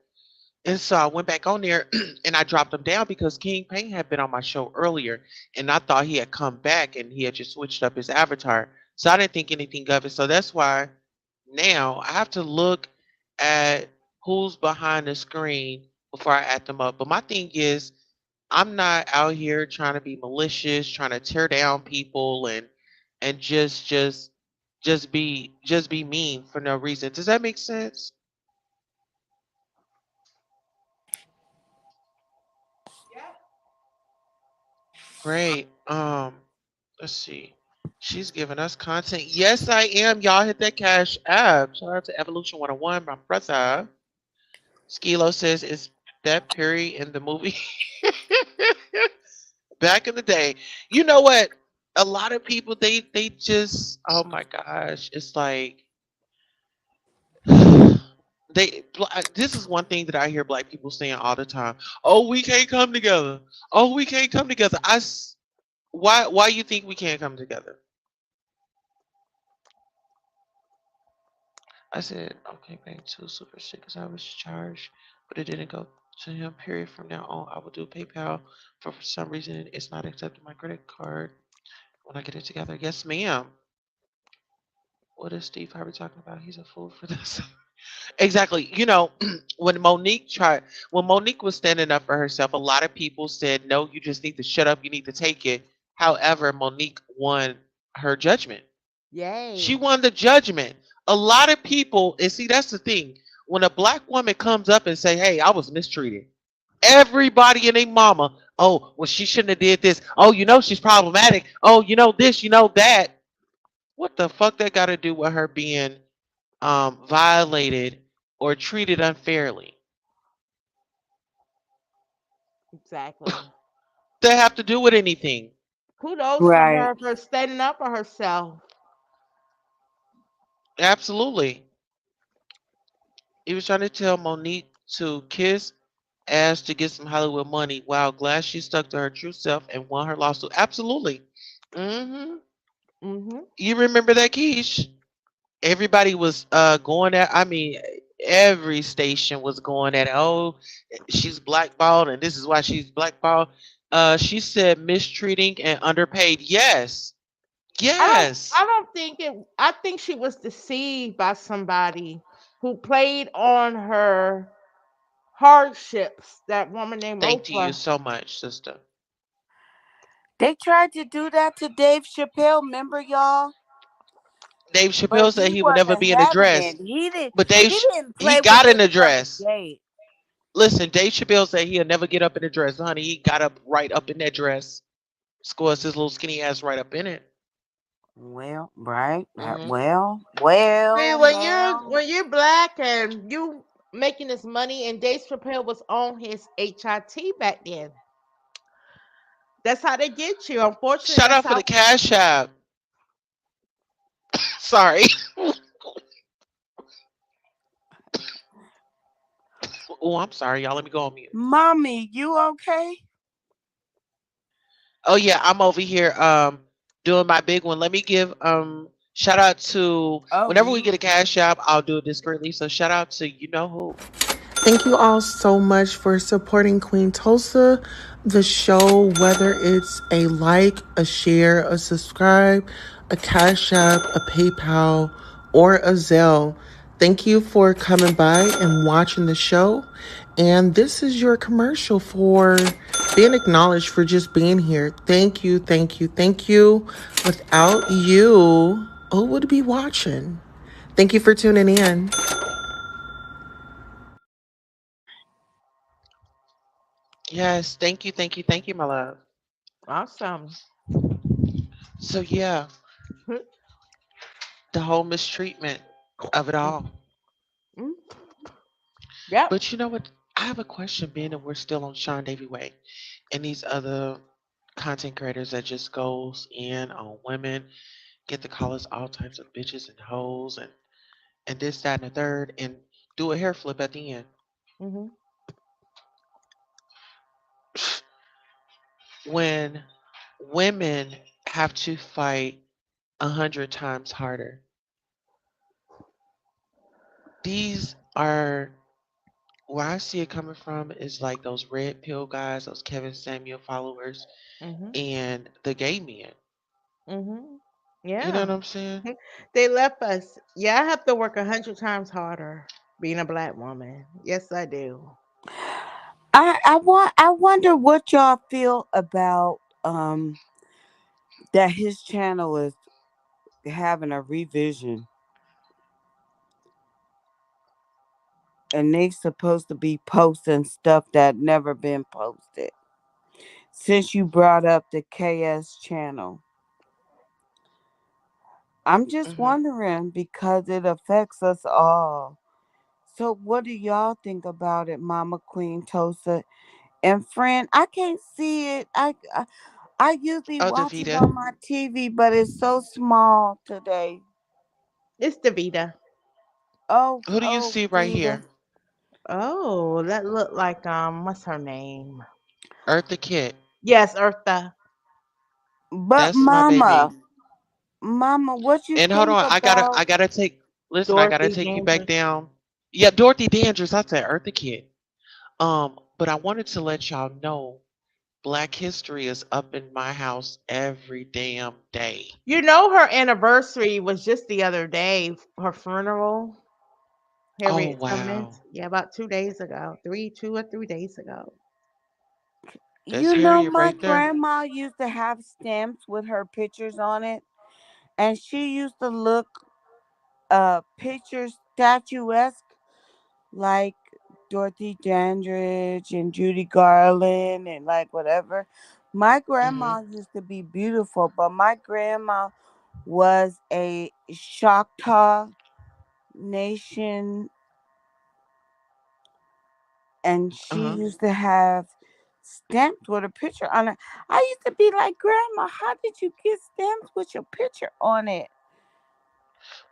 And so I went back on there and I dropped him down because King Payne had been on my show earlier and I thought he had come back and he had just switched up his avatar. So I didn't think anything of it. So that's why now I have to look at who's behind the screen before I add them up. But my thing is, I'm not out here trying to be malicious, trying to tear down people and just be mean for no reason. Does that make sense? Great. Let's see. She's giving us content. Yes, I am. Y'all hit that cash app. Shout out to Evolution 101, my brother. Skilo says, is that Perry in the movie? Back in the day. You know what? A lot of people they just, oh my gosh. It's like this is one thing that I hear black people saying all the time. Oh, we can't come together. Oh, we can't come together. Why you think we can't come together? I said, okay, bank two super shit because I was charged, but it didn't go to him. Period. From now on, I will do PayPal. For some reason, it's not accepting my credit card when I get it together. Yes, ma'am. What is Steve Harvey talking about? He's a fool for this. Exactly. You know, when Monique was standing up for herself, a lot of people said, no, you just need to shut up. You need to take it. However, Monique won her judgment. She Yay. won the judgment. A lot of people, and see, that's the thing. When a black woman comes up and say, hey, I was mistreated, everybody and their mama, oh, well, she shouldn't have did this. Oh, you know, she's problematic. Oh, you know this, you know that. What the fuck that got to do with her being violated or treated unfairly? Exactly. That have to do with anything? Kudos to Right. her for standing up for herself. Absolutely. He was trying to tell Monique to kiss ass to get some Hollywood money. Wow, glad she stuck to her true self and won her lawsuit. Absolutely. Hmm. Mm-hmm. You remember that, Keish? Everybody was going at. I mean, every station was going at. Oh, she's blackballed, and this is why she's blackballed. She said mistreating and underpaid. Yes, yes. I don't think it. I think she was deceived by somebody who played on her hardships. That woman named Thank you Oprah. so much, sister. They tried to do that to Dave Chappelle, remember y'all? Dave But Chappelle said he he would never wasn't be in a having dress, it. He didn't but he didn't he play with got in this a till the dress. gate. Listen, Dave Chappelle said he'll never get up in a dress, honey. He got up right up in that dress, scores his little skinny ass right up in it. Well, right. Hmm. Well, See, well, well. when you're black and you making this money, and Dave Chappelle was on his HIT back then. That's how they get you. Unfortunately, Shout that's out for how. the cash app. Sorry. Oh, I'm sorry, y'all. Let me go on mute. Mommy, you okay? Oh yeah, I'm over here doing my big one. Let me give shout out to Oh, whenever we get you a cash app, I'll do it discreetly. So shout out to you know who. Thank you all so much for supporting Queen Tulsa, the show, whether it's a like, a share, a subscribe, a Cash App, a PayPal, or a Zelle. Thank you for coming by and watching the show. And this is your commercial for being acknowledged for just being here. Thank you, thank you, thank you. Without you, who would be watching? Thank you for tuning in. Yes, thank you, my love. Awesome. So yeah, the whole mistreatment of it all. Mm, yep. But you know what? I have a question, being that we're still on Sean Davy Way and these other content creators that just goes in on women, get to call us all types of bitches and hoes and this, that, and the third, and do a hair flip at the end. Hmm. When women have to fight 100 times harder, these are where I see it coming from is like those red pill guys, those Kevin Samuel followers, Hmm. and the gay men. Hmm. You know Yeah. what I'm saying? They left us. Yeah, I have to work 100 times harder being a black woman. Yes, I do. I wonder what y'all feel about that his channel is having a revision and they supposed to be posting stuff that never been posted. Since you brought up the KS channel. I'm just Hmm. wondering because it affects us all. So, what do y'all think about it, Mama Queen Tosa and friend? I can't see it. I usually Oh, watch it Davita. on my TV, but it's so small today. It's Davita. Oh, Who do you oh, see right Vita. here? Oh, that looked like what's her name? Eartha Kitt. Yes, Eartha. But That's my baby. Mama, what you And hold think on, about? I gotta take. Listen, I gotta Dorothy take you back Dandridge. down. Yeah, Dorothy Dandridge. I said Eartha Kitt. But I wanted to let y'all know Black History is up in my house every damn day. You know her anniversary was just the other day. Her funeral, Oh Harriet Tubman's. wow, Yeah, about 2 days ago. 2 or 3 days ago. that's You know, Harriet my right there. grandma used to have stamps with her pictures on it, and she used to look picture statuesque like Dorothy Dandridge and Judy Garland and like whatever. My Hmm. grandma used to be beautiful, but my grandma was a Choctaw Nation, and Uh she huh. used to have stamps with a picture on it. I used to be like, Grandma, how did you get stamps with your picture on it?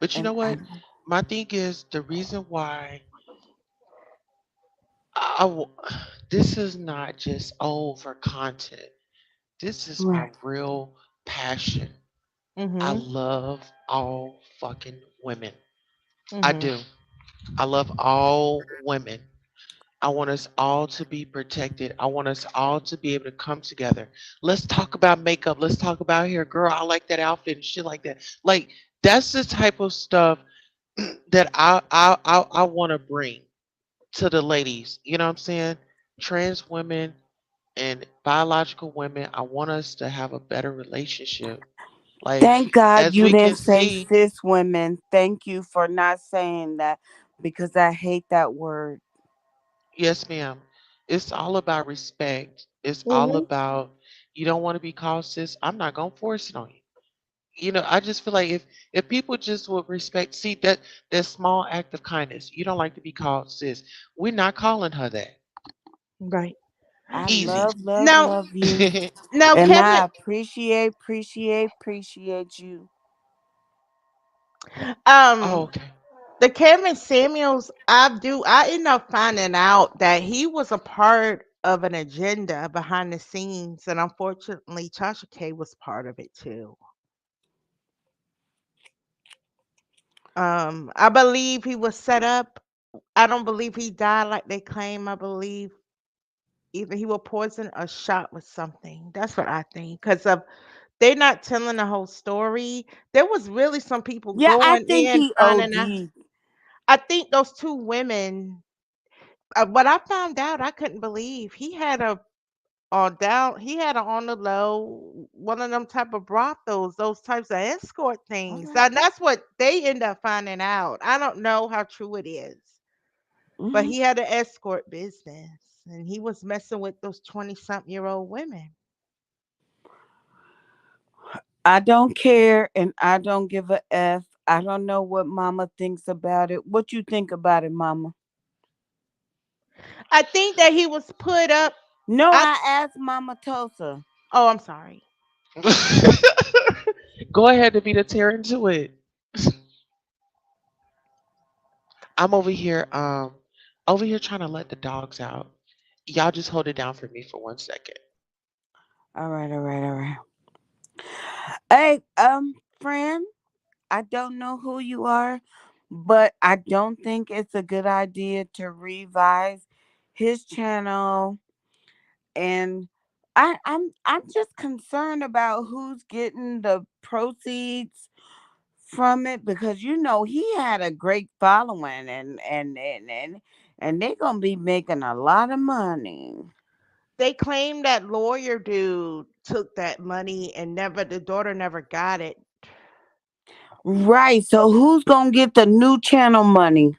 But you And know what? My thing is the reason why I w- this is not just over content. This is my right. real passion. I Mhm. love all fucking women. I Mhm. do. I love all women. I want us all to be protected. I want us all to be able to come together. Let's talk about makeup. Let's talk about hair. Girl, I like that outfit and shit like that. Like that's the type of stuff that I want to bring to the ladies. You know what I'm saying? Trans women and biological women. I want us to have a better relationship. Like Thank God as you we can didn't say see, cis women. Thank you for not saying that because I hate that word. yes, ma'am. It's all about respect. It's all Mhm. about you don't want to be called sis. I'm not gonna force it on you. You know, I just feel like if people just would respect, see that small act of kindness. You don't like to be called sis. We're not calling her that. Right. I Easy. love, love, Now, love you. now And Kevin, I appreciate you. Oh, um, okay. the Kevin Samuels, I end up finding out that he was a part of an agenda behind the scenes, and unfortunately, Tasha K was part of it too. I believe he was set up. I don't believe he died like they claim. I believe either he was poisoned or shot with something. That's what I think. Because of they're not telling the whole story. There was really some people Yeah, I going think in he finding out. OD'd. I think those two women. What I found out, I couldn't believe he had a on down. He had a on the low one of them type of brothels, those types of escort All things. right. And that's what they end up finding out. I don't know how true it is, but Hmm. he had an escort business, and he was messing with those 20-something-year-old women. I don't care and I don't give a F. I don't know what mama thinks about it. What you think about it, mama? I think that he was put up. No, I I asked Mama Tosa. Oh, I'm sorry. Go ahead and be the tear into it. I'm over here trying to let the dogs out. Y'all just hold it down for me for 1 second. All right, all right, all right. Hey, friend, I don't know who you are, but I don't think it's a good idea to revise his channel. And I'm just concerned about who's getting the proceeds from it because you know he had a great following and they're gonna be making a lot of money. They claim that lawyer dude took that money and never the daughter never got it. Right. So who's gonna get the new channel money?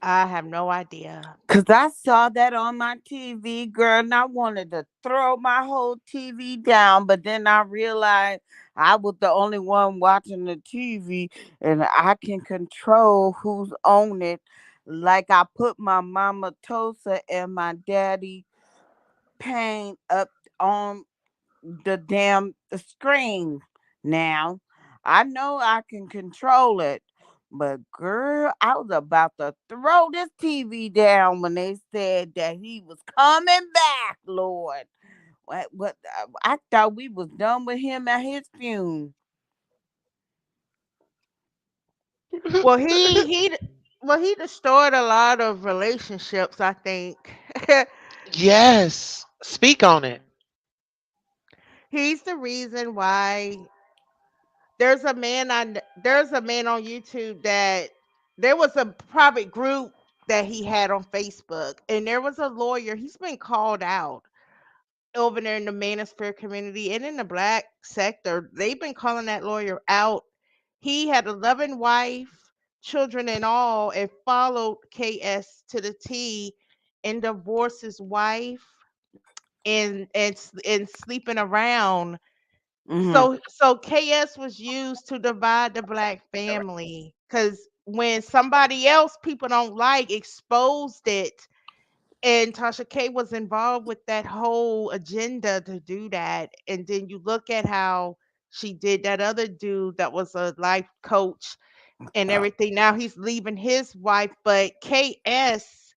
I have no idea. Cause I saw that on my TV, girl, and I wanted to throw my whole TV down, but then I realized I was the only one watching the TV, and I can control who's on it. Like I put my mama Tulsa and my daddy Pain up on the damn screen now. I know I can control it. But girl, I was about to throw this TV down when they said that he was coming back, Lord. What I thought we was done with him at his funeral. Well, he destroyed a lot of relationships, I think. Yes. Speak on it. He's the reason why there's a man on YouTube that there was a private group that he had on Facebook, and there was a lawyer. He's been called out over there in the manosphere community and in the black sector. They've been calling that lawyer out. He had a loving wife, children, and all, and followed KS to the T, and divorced his wife and sleeping around. Mm-hmm. So KS was used to divide the black family, because when somebody else people don't like exposed it, and Tasha K was involved with that whole agenda to do that. And then you look at how she did that other dude that was a life coach and everything. Now he's leaving his wife, but KS,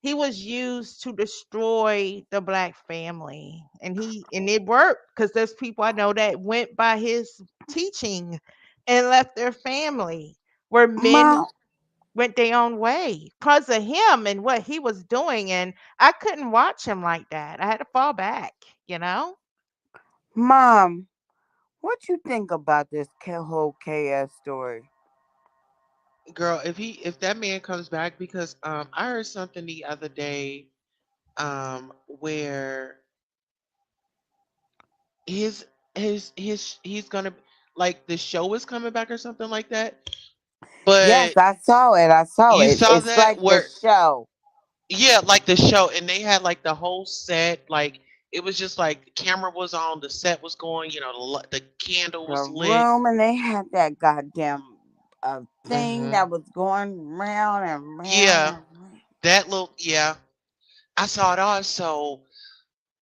he was used to destroy the black family. And it worked, because there's people I know that went by his teaching and left their family, where men Mom, went their own way because of him and what he was doing. And I couldn't watch him like that. I had to fall back, you know? Mom, what you think about this whole KS story? Girl, if that man comes back, because I heard something the other day where his he's gonna, like, the show is coming back or something like that. Yes, But I saw it. I saw you it. saw It's that like the where, show. yeah, like the show, and they had like the whole set, like it was just like the camera was on, the set was going, the candle The was lit. room, and they had that goddamn thing Hmm. that was going round and round Yeah, and round. that little, yeah, I saw it all. So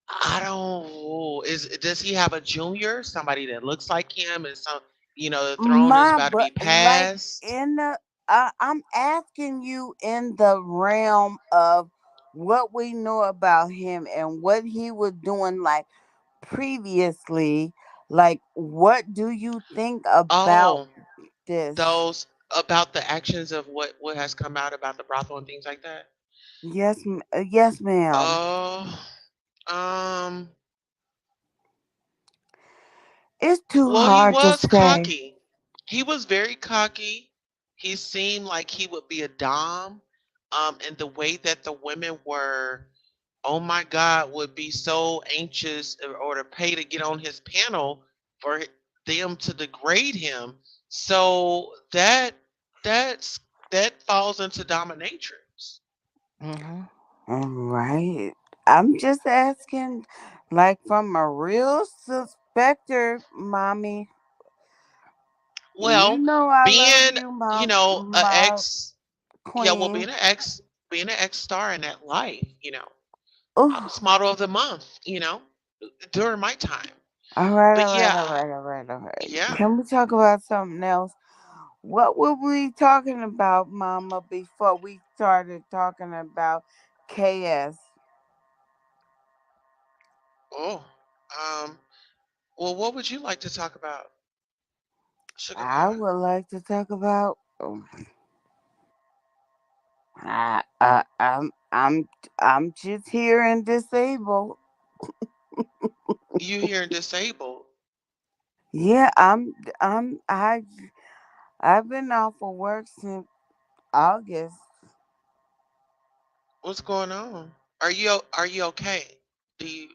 I don't, does he have a junior, somebody that looks like him, and some, the throne is My, about to be but like passed? in the, I'm asking you in the realm of what we know about him and what he was doing, like previously. Like, what do you think about Oh, this? those, about the actions of what has come out about the brothel and things like that. Yes, yes, ma'am. Oh, um, It's too well, he hard to was say. cocky. He was very cocky. He seemed like he would be a dom. And the way that the women were, oh my God, would be so anxious, or to pay to get on his panel for them to degrade him. So that's that falls into dominatrix. Hmm. All right. I'm just asking, like, from a real suspector, mommy. You Well, know I love being, you, a my ex, yeah, well, queen. being an ex star in that life, I Oh, was model of the month, during my time. all right, But all right, yeah, all right, all right, all right. yeah. Can we talk about something else? What were we talking about, mama, before we started talking about KS? Oh, um, well, what would you like to talk about, Sugar I Pie? would like to talk about. I'm just here and disabled. You here and disabled. Yeah, I've been off of work since August. What's going on? Are you okay? Do you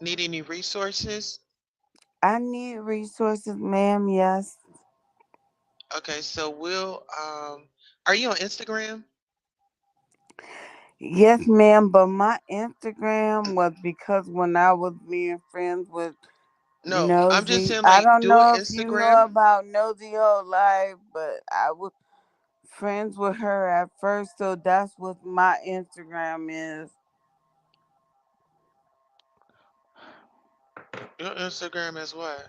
need any resources? I need resources, ma'am. Yes, Okay, so are you on Instagram? yes, ma'am. But my Instagram was because when I was being friends with No, I'm just Nosy. saying I like don't do an know if you know Instagram. about Nosy Whole Life, but I was friends with her at first, so that's what my Instagram is. Your Instagram is what?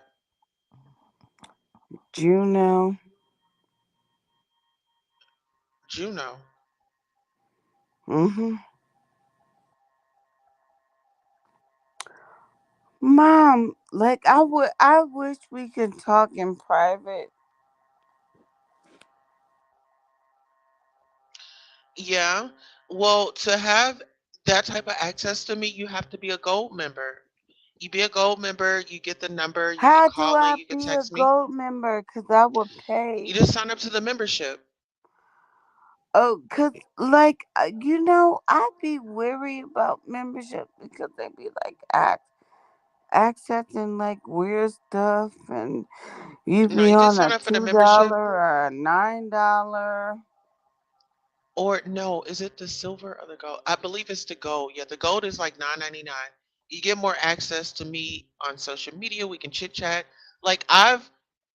Juno. Juno. Mm-hmm. Mom, like I wish we could talk in private. Yeah. Well, to have that type of access to me, you have to be a gold member. You be a gold member, you get the number, you can How do call in, I you can be a text me. gold member? Cause I would You pay. just sign up to the membership. Oh, cause like I be worried about membership because they be like accessing like weird stuff, and you No, be you just on sign a up for the $2 membership. or a $9. Or no, is it the silver or the gold? I believe it's the gold. Yeah, the gold is like 9.99. You get more access to me on social media. We can chit chat. Like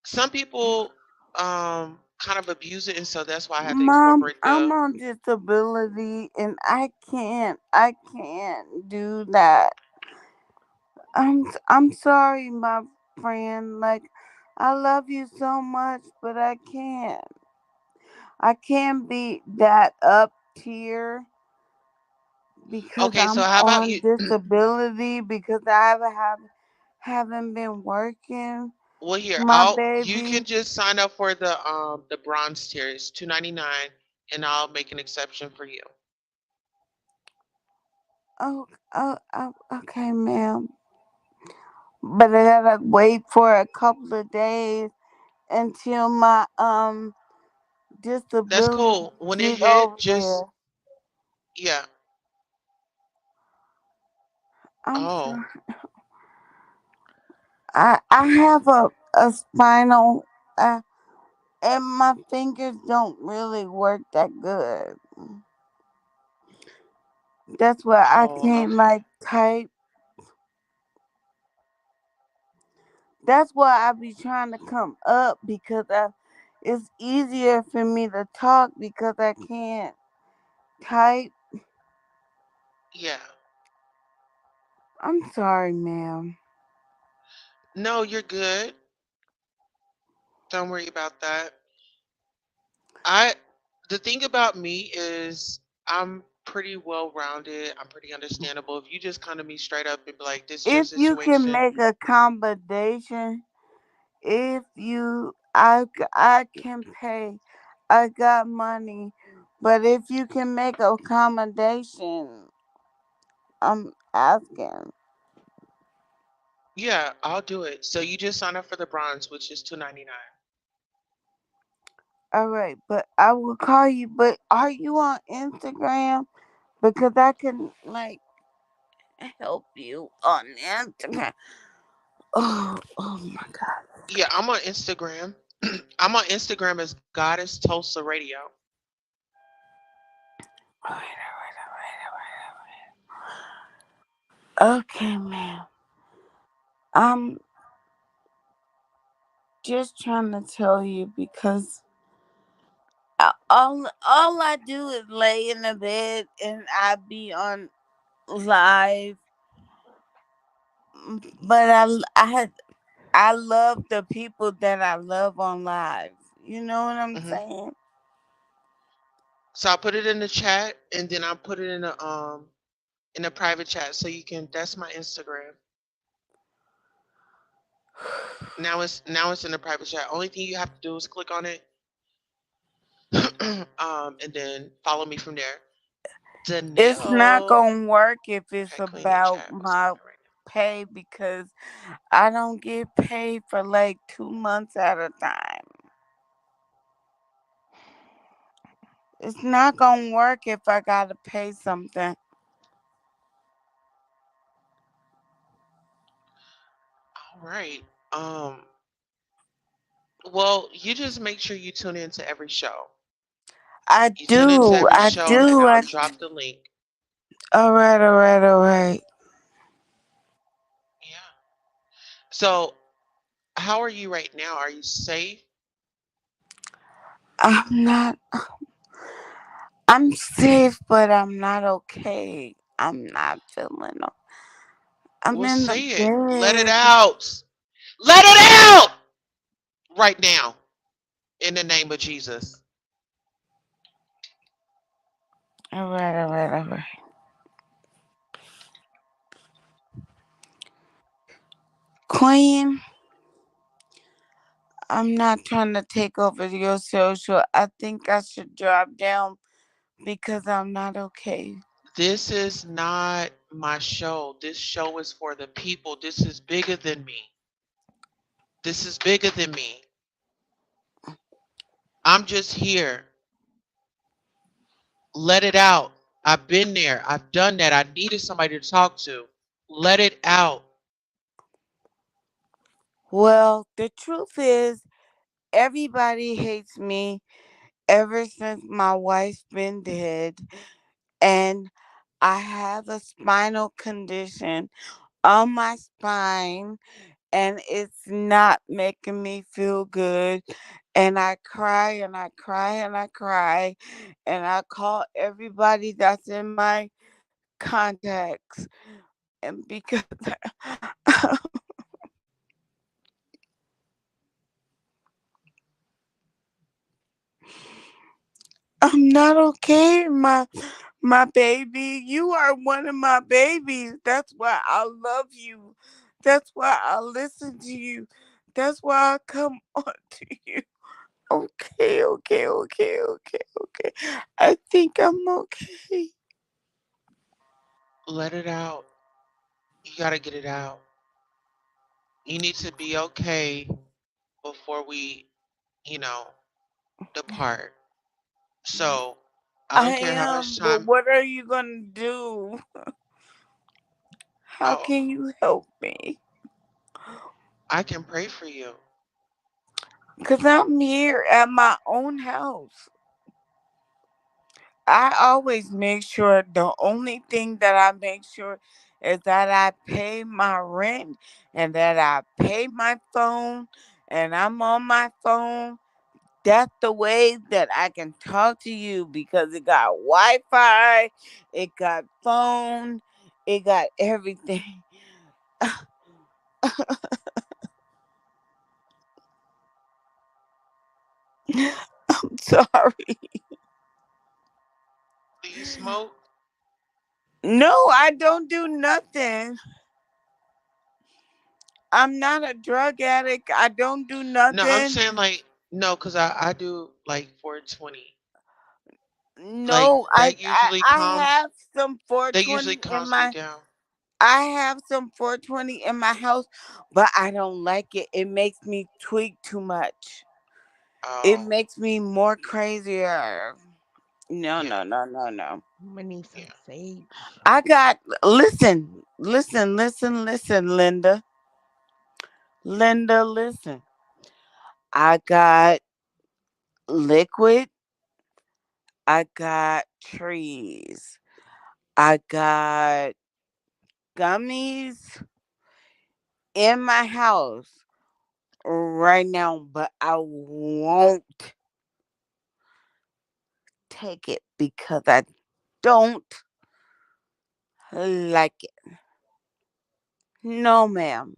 some people kind of abuse it, and so that's why I had to Mom, incorporate I'm the. on disability and I can't do that. I'm sorry, my friend. Like I love you so much, but I can't. I can't be that up tier because Okay, so I'm how about on you? disability because haven't been working. Well, here, My I'll you baby. can just sign up for the bronze tier. It's 2.99, and I'll make an exception for you. Oh, okay, ma'am. But I gotta wait for a couple of days until my That's disability cool. When it get hit, over just there. yeah. I'm Oh, sorry. I have a spinal and my fingers don't really work that good. That's why I oh, can't okay. like type. That's why I be trying to come up because it's easier for me to talk because I can't type. Yeah. I'm sorry, ma'am. No, you're good. Don't worry about that. I the thing about me is I'm pretty well rounded. I'm pretty understandable. If you just come to me straight up and be like, "This is your If you can situation," make accommodation, if you, I can pay. I got money, but if you can make accommodation, I'm asking. yeah, I'll do it. So you just sign up for the bronze, which is 2.99. All right, but I will call you. But are you on Instagram? Because I can like help you on Instagram. Oh my God. Yeah, I'm on Instagram. I'm on Instagram as Goddess Tulsa Radio. All right, all right. Okay, ma'am. I'm just trying to tell you because all I do is lay in the bed and I be on live. But I love the people that I love on live. You know what I'm Hmm. saying? So I'll put it in the chat, and then I'll put it in a private chat, so you can. That's my Instagram. Now it's in the private chat. Only thing you have to do is click on it, and then follow me from there. It's not Danielle. gonna work if it's Okay, clean your about chat. What's going my on right pay because I don't get paid for like 2 months at a time. It's not gonna work if I gotta pay something. now? All right. Well, you just make sure you tune in to every show. I You tune into do, every I show, and do. I'll drop the link. All right, all right, all right. Yeah. So, how are you right now? Are you safe? I'm not. I'm safe, but I'm not okay. I'm not feeling. I'm Well, in the say it. Let it bed. out. Let it out right now in the name of Jesus. All right, all right, all right. Queen, I'm not trying to take over your social. I think I should drop down because I'm not okay. This is not my show. This show is for the people. This is bigger than me. This is bigger than me. I'm just here. Let it out. I've been there. I've done that. I needed somebody to talk to. Let it out. Well, the truth is, everybody hates me ever since my wife's been dead. And I have a spinal condition on my spine, and it's not making me feel good. And I cry and I cry and I cry, and I call everybody that's in my contacts. And because I'm not okay, my baby. You are one of my babies. That's why I love you. That's why I listen to you. That's why I come on to you. Okay, okay, okay, okay, okay. I think I'm okay. Let it out. You got to get it out. You need to be okay before we, you know, depart. So, I I don't care how much am, but time. what are you gonna do? How Oh, can you help me? I can pray for you. Because I'm here at my own house. I always make sure the only thing that I make sure is that I pay my rent and that I pay my phone and I'm on my phone. That's the way that I can talk to you because it got Wi Fi, it got phone, it got everything. I'm sorry. Do you smoke? No, I don't do nothing. I'm not a drug addict. I don't do No, I'm nothing. saying like no, cause I do like 420. Like No, I, I I have some that usually 420 in calms me my down. I have some 420 in my house, but I don't like it. It makes me tweak too much. It Oh, makes me more crazier. No, yeah, no, no, no, no. I'm gonna need some yeah. sage. I got listen, listen, listen, listen, Linda. Linda, listen. I got liquid. I got trees. I got gummies in my house right now, but I won't take it because I don't like it. No, ma'am.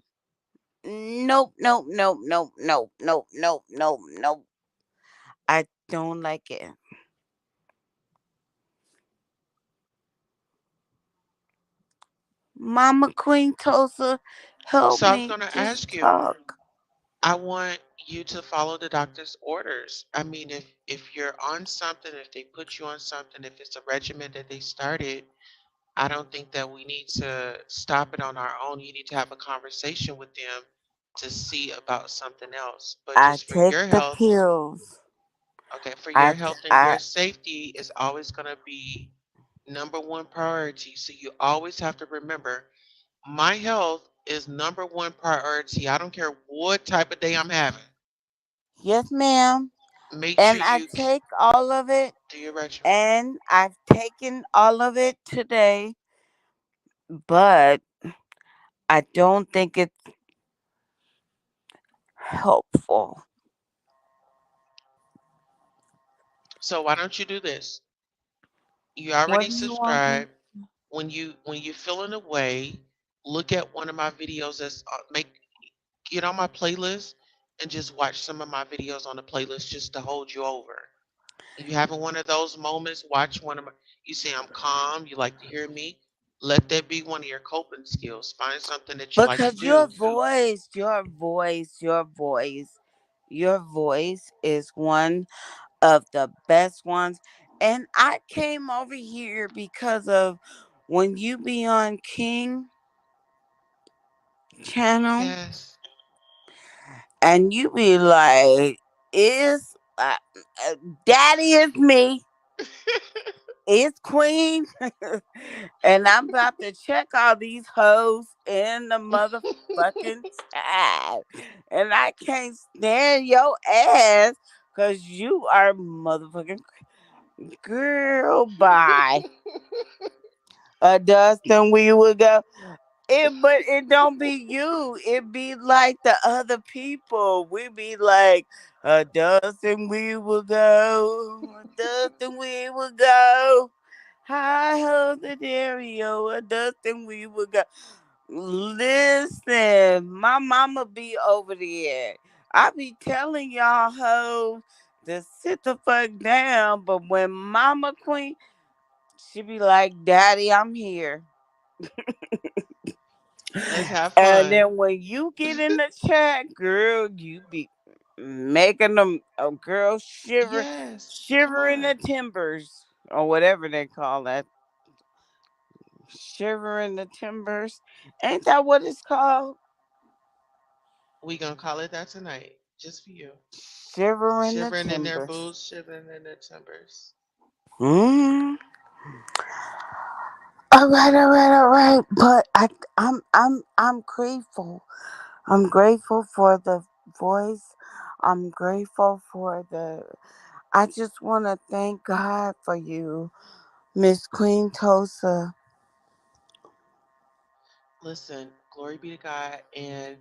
Nope, nope, nope, nope, nope, nope, nope, nope, nope. I don't like it. Mama Queen Tulsa, help So I was me. gonna Just ask you. talk. I want you to follow the doctor's orders. I mean, if you're on something, if they put you on something, if it's a regimen that they started, I don't think that we need to stop it on our own. You need to have a conversation with them to see about something else. But I just for take your the health, pills. okay, for your I, health and your I, safety is always going to be number one priority. So you always have to remember my health is number one priority. I don't care what type of day I'm having. yes, ma'am. Make sure And I you take all of it, do your regimen. and I've taken all of it today, but I don't think it's helpful. So why don't you do this? You What already do you want me? subscribed. When you feeling away, look at one of my videos that's make get on my playlist and just watch some of my videos on the playlist just to hold you over. You having one of those moments, watch one of my you say I'm calm, you like to hear me. Let that be one of your coping skills. Find something that you like to Because your do. voice, your voice, your voice, your voice is one of the best ones. And I came over here because of when you be on King channel Yes. and you be like, is daddy is me. It's Queen. And I'm about to check all these hoes in the motherfucking chat. And I can't stand your ass because you are motherfucking girl. Bye. Dustin, we would go. But it don't be you. It be like the other people. We be like, Dustin, we will go. Dustin, we will go. Hi ho the Dario, Dustin, we will go. Listen, my mama be over there. I be telling y'all hoes to sit the fuck down, but when Mama Queen, she be like, Daddy, I'm here. Let's have And fun. then when you get in the chat, girl, you be making them a girl Yes. Come shiver in on. the timbers or whatever they call that. Shiver in the timbers. Ain't that what it's called? We gonna call it that tonight. Just for you. Shiver in the Shivering in their timbers. boots, shivering in their timbers. Hmm. All right. But I'm grateful. I'm grateful for the voice. I'm grateful for the. I just want to thank God for you, Miss Queen Tulsa. Listen, glory be to God. And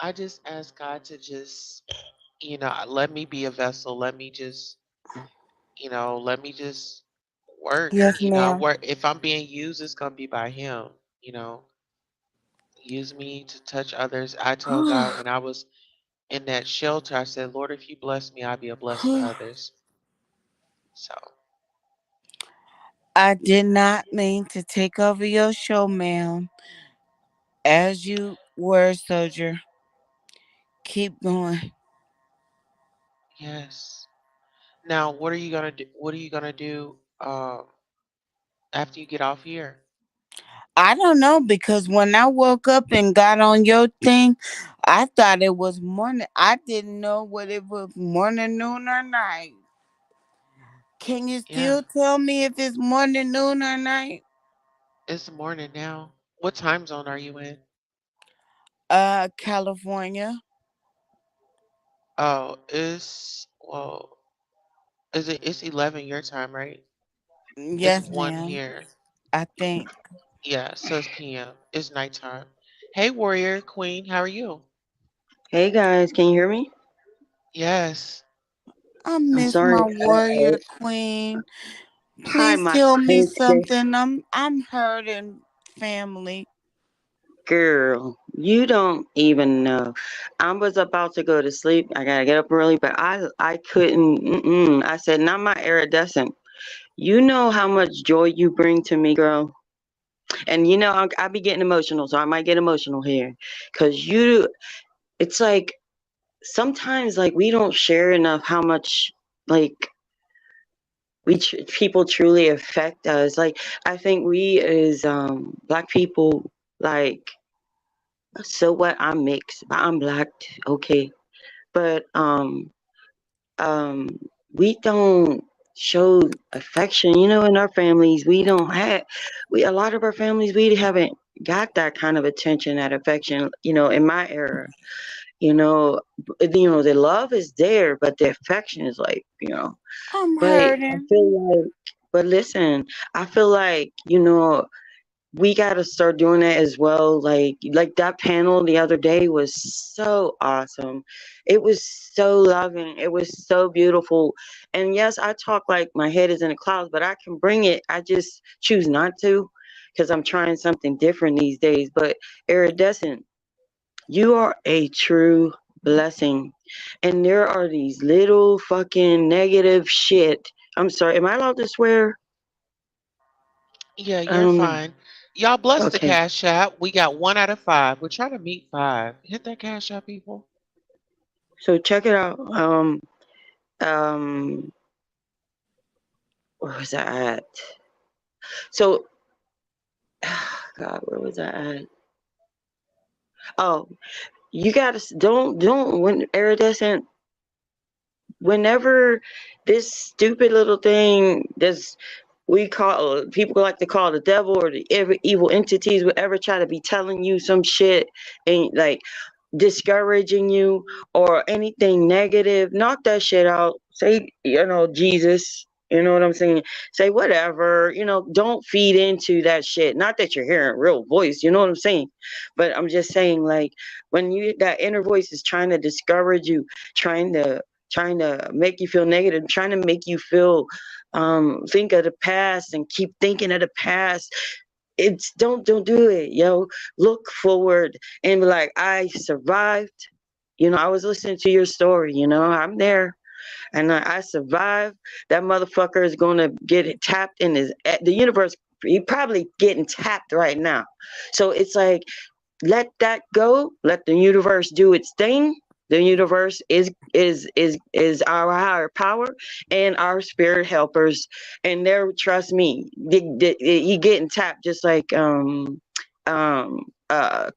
I just ask God to just, let me be a vessel. Let me just, let me just work. Yes, ma'am. Work. If I'm being used, it's gonna be by Him. You know, use me to touch others. I told God when I was in that shelter, I said, Lord, if you bless me, I'll be a blessing to others. So I did not mean to take over your show, ma'am. As you were, soldier. Keep going. yes. Now, what are you gonna do? What are you gonna do after you get off here? I don't know because when I woke up and got on your thing, I thought it was morning. I didn't know what it was morning, noon, or night. Can you Yeah, still tell me if it's morning, noon, or night? it's the morning now. What time zone are you in? California. Oh, it's 11 your time, right? It's Yes, 1 ma'am. here. I think. Yeah, so it's PM. It's nighttime. Hey, warrior queen, how are you? Hey guys, can you hear me? Yes. I I'm miss sorry. my warrior queen. Hi, Please my tell me princess something. I'm hurting, family. girl. You don't even know. I was about to go to sleep. I gotta get up early, but I couldn't. I said, not my iridescent. You know how much joy you bring to me, girl. And you know I'll be getting emotional, so I might get emotional here, cause you. It's like sometimes like we don't share enough how much like people truly affect us. Like I think we as black people, like, so what, I'm mixed, but I'm black, okay, but um we don't show affection, in our families. We don't have, we a lot of our families, we haven't got that kind of attention, that affection, in my era. The love is there, but the affection is like, I'm but I hurting. feel like, but listen, I feel like, we got to start doing that as well. Like that panel the other day was so awesome. It was so loving. It was so beautiful. And yes, I talk like my head is in the clouds, but I can bring it. I just choose not to because I'm trying something different these days. But Iridescent, you are a true blessing. And there are these little fucking negative shit. I'm sorry. Am I allowed to swear? Yeah, I you're don't know. fine. Y'all bless the Okay. Cash App. We got 1 out of 5. We're trying to meet 5. Hit that Cash App, people. So check it out. Um, where was I at? So, God, where was I at? Oh, you gotta don't when iridescent. Whenever this stupid little thing, this we call people like to call the devil or the evil entities, whatever, try to be telling you some shit and like discouraging you or anything negative, knock that shit out. Say, Jesus. You know what I'm saying? Say whatever. Don't feed into that shit. Not that you're hearing real voice. You know what I'm saying? But I'm just saying, like, when that inner voice is trying to discourage you, trying to make you feel negative, trying to make you feel think of the past and keep thinking of the past. It's don't do it, yo. Look forward and be like, I survived. I was listening to your story. I'm there, and I survived. That motherfucker is gonna get tapped in the universe. He probably getting tapped right now. So it's like, let that go. Let the universe do its thing. The universe is our higher power and our spirit helpers, and they're, trust me, you getting tapped just like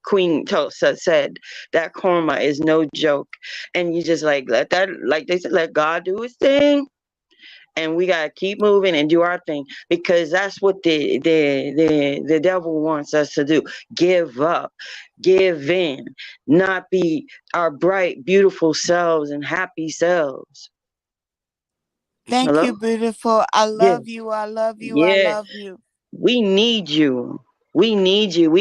Queen Tulsa said. That karma is no joke, and you just like let that, like they said, let God do His thing, and we gotta keep moving and do our thing because that's what the devil wants us to do. Give up, give in, not be our bright, beautiful selves and happy selves. Thank you, Hello? beautiful. I Yeah, love you. I love you. I yeah. love you. We need you. We need you.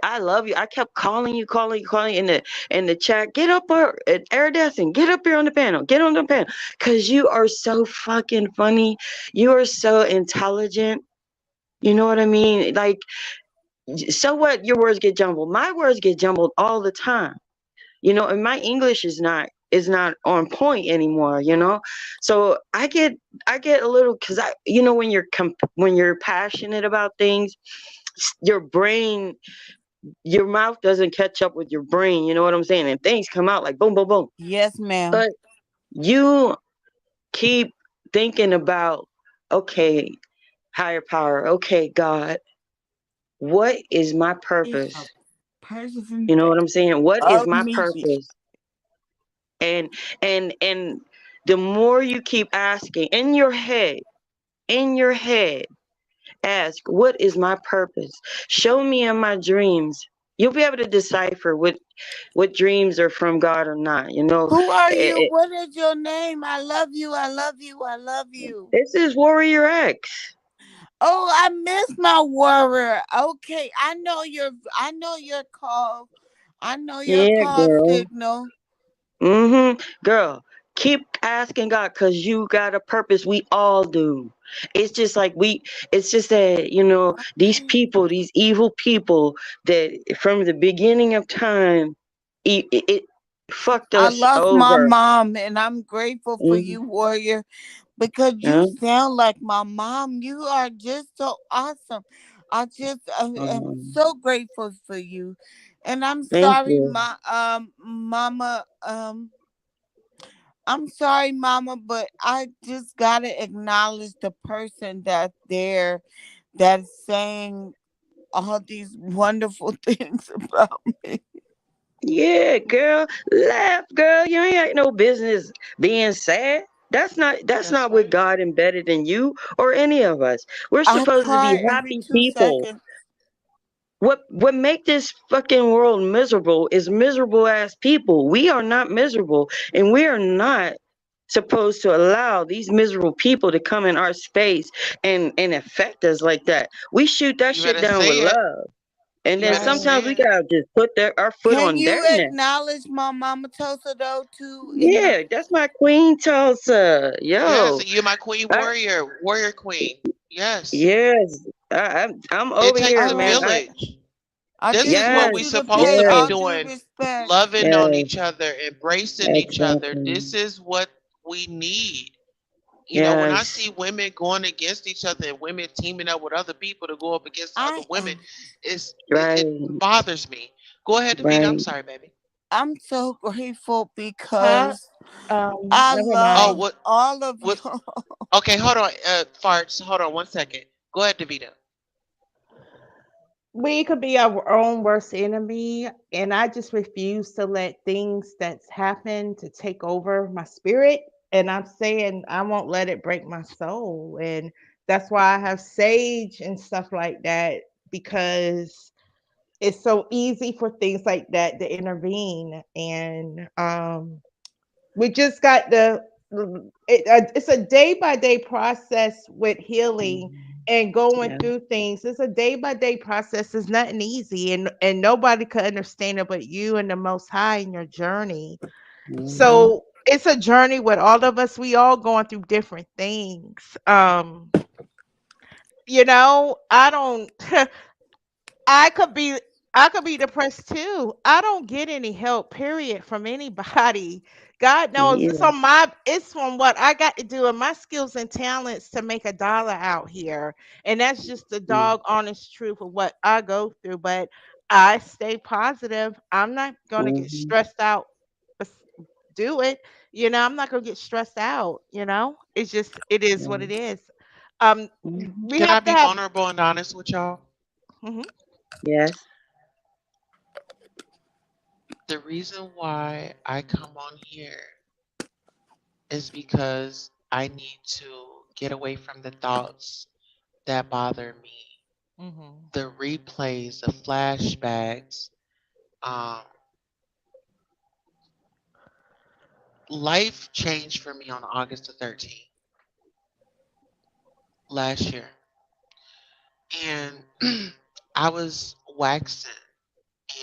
I love you. I kept calling you, calling in the chat. Get up or Iridescent, get up here on the panel. Get on the panel. Cause you are so fucking funny. You are so intelligent. You know what I mean? Like, so what, your words get jumbled. My words get jumbled all the time. And my English is not on point anymore. So I get a little, because when you're passionate about things, your brain, your mouth doesn't catch up with your brain. You know what I'm saying? And things come out like boom, boom, boom. Yes, ma'am. But you keep thinking about, okay, higher power, okay, God, what is my It's purpose? a person You know what I'm saying? What is of my music. purpose? And the more you keep asking in your head, ask, what is my purpose? Show me in my dreams. You'll be able to decipher what dreams are from God or not. Who are Eh, you? eh, What is your name? I love you. I love you. I love you. this is Warrior X. Oh, I miss my warrior. Okay, I know your call. I know your Yeah, call girl. signal. Girl, keep asking God, because you got a purpose. We all do. It's just like it's just that, these Okay. people, these evil people that from the beginning of time, it fucked I us lost my over. mom, and I'm grateful for Mm-hmm. you, warrior, because you Yeah. sound like my mom. You are just so awesome. Am Um, so grateful for you, and I'm thank sorry, you. mama. I'm sorry, mama, but I just gotta acknowledge the person that's there that's saying all these wonderful things about me. Yeah, girl. Laugh, girl. You ain't no business being sad. That's not That's what right. God embedded in you or any of us. We're I supposed to be cry every happy two people. seconds. What make this fucking world miserable is miserable ass people. We are not miserable, and we are not supposed to allow these miserable people to come in our space and affect us like that. We shoot that You shit better down with say it. love. And You then better Right. sometimes say we it. gotta just put our foot Can on their you neck. acknowledge my mama Tulsa though too in the Yeah, that's my queen Tulsa. Yes, Yo, you're my queen I, warrior queen. Yes. yes, I'm It over takes here, a all man. right. village. I This just is what Yes, want we you to supposed pay to be yes, all due doing. respect. Loving on yes, each other, embracing each other. exactly. This is what we need. When I Yes, see women going against each other and women teaming up with other people to go up against other I women, it right, bothers me. Go ahead, Davita. I'm right. sorry, baby. I'm so grateful Huh? because I Never Oh, love mind. all of you. what? Okay, hold on. Farts. Hold on 1 second. Go ahead, Davita. We could be our own worst enemy, and I just refuse to let things that's happened to take over my spirit. And I'm saying I won't let it break my soul, and that's why I have sage and stuff like that, because it's so easy for things like that to intervene. And we just got it's a day by day process with healing Mhm. and going Yeah. through things. It's a day by day process. It's nothing easy, and nobody could understand it but you and the Most High in your journey. Mhm. So it's a journey with all of us. We all going through different things. I don't I could be I could be depressed too. I don't get any help, period, from anybody. God Me knows either. it's from what I got to do and my skills and talents to make a dollar out here. And that's just the Mm, dog honest truth of what I go through. But I stay positive. I'm not gonna get mhm. stressed out. bes- Do it. I'm not gonna get stressed out. It is what it Yeah. is. Mhm. We Can I have to be have. vulnerable and honest with y'all? Mhm. Yes. The reason why I come on here is because I need to get away from the thoughts that bother me. Mhm. The replays, the flashbacks. Um, Life changed for me on August the 13th last year. And I was waxing,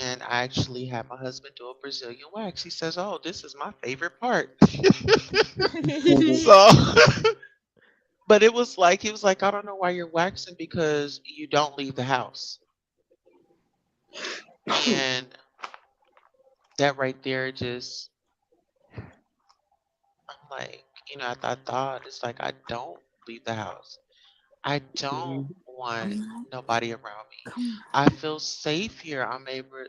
and I actually had my husband do a Brazilian wax. He says, "Oh, this is my favorite part." Mhm. So, but it was like, he was like, "I don't know why you're waxing because you don't leave the house." And that right there just, I'm like, I thought it's like, I don't leave the house. I don't Mhm. want Come nobody around me. on. I feel safe here. I'm able,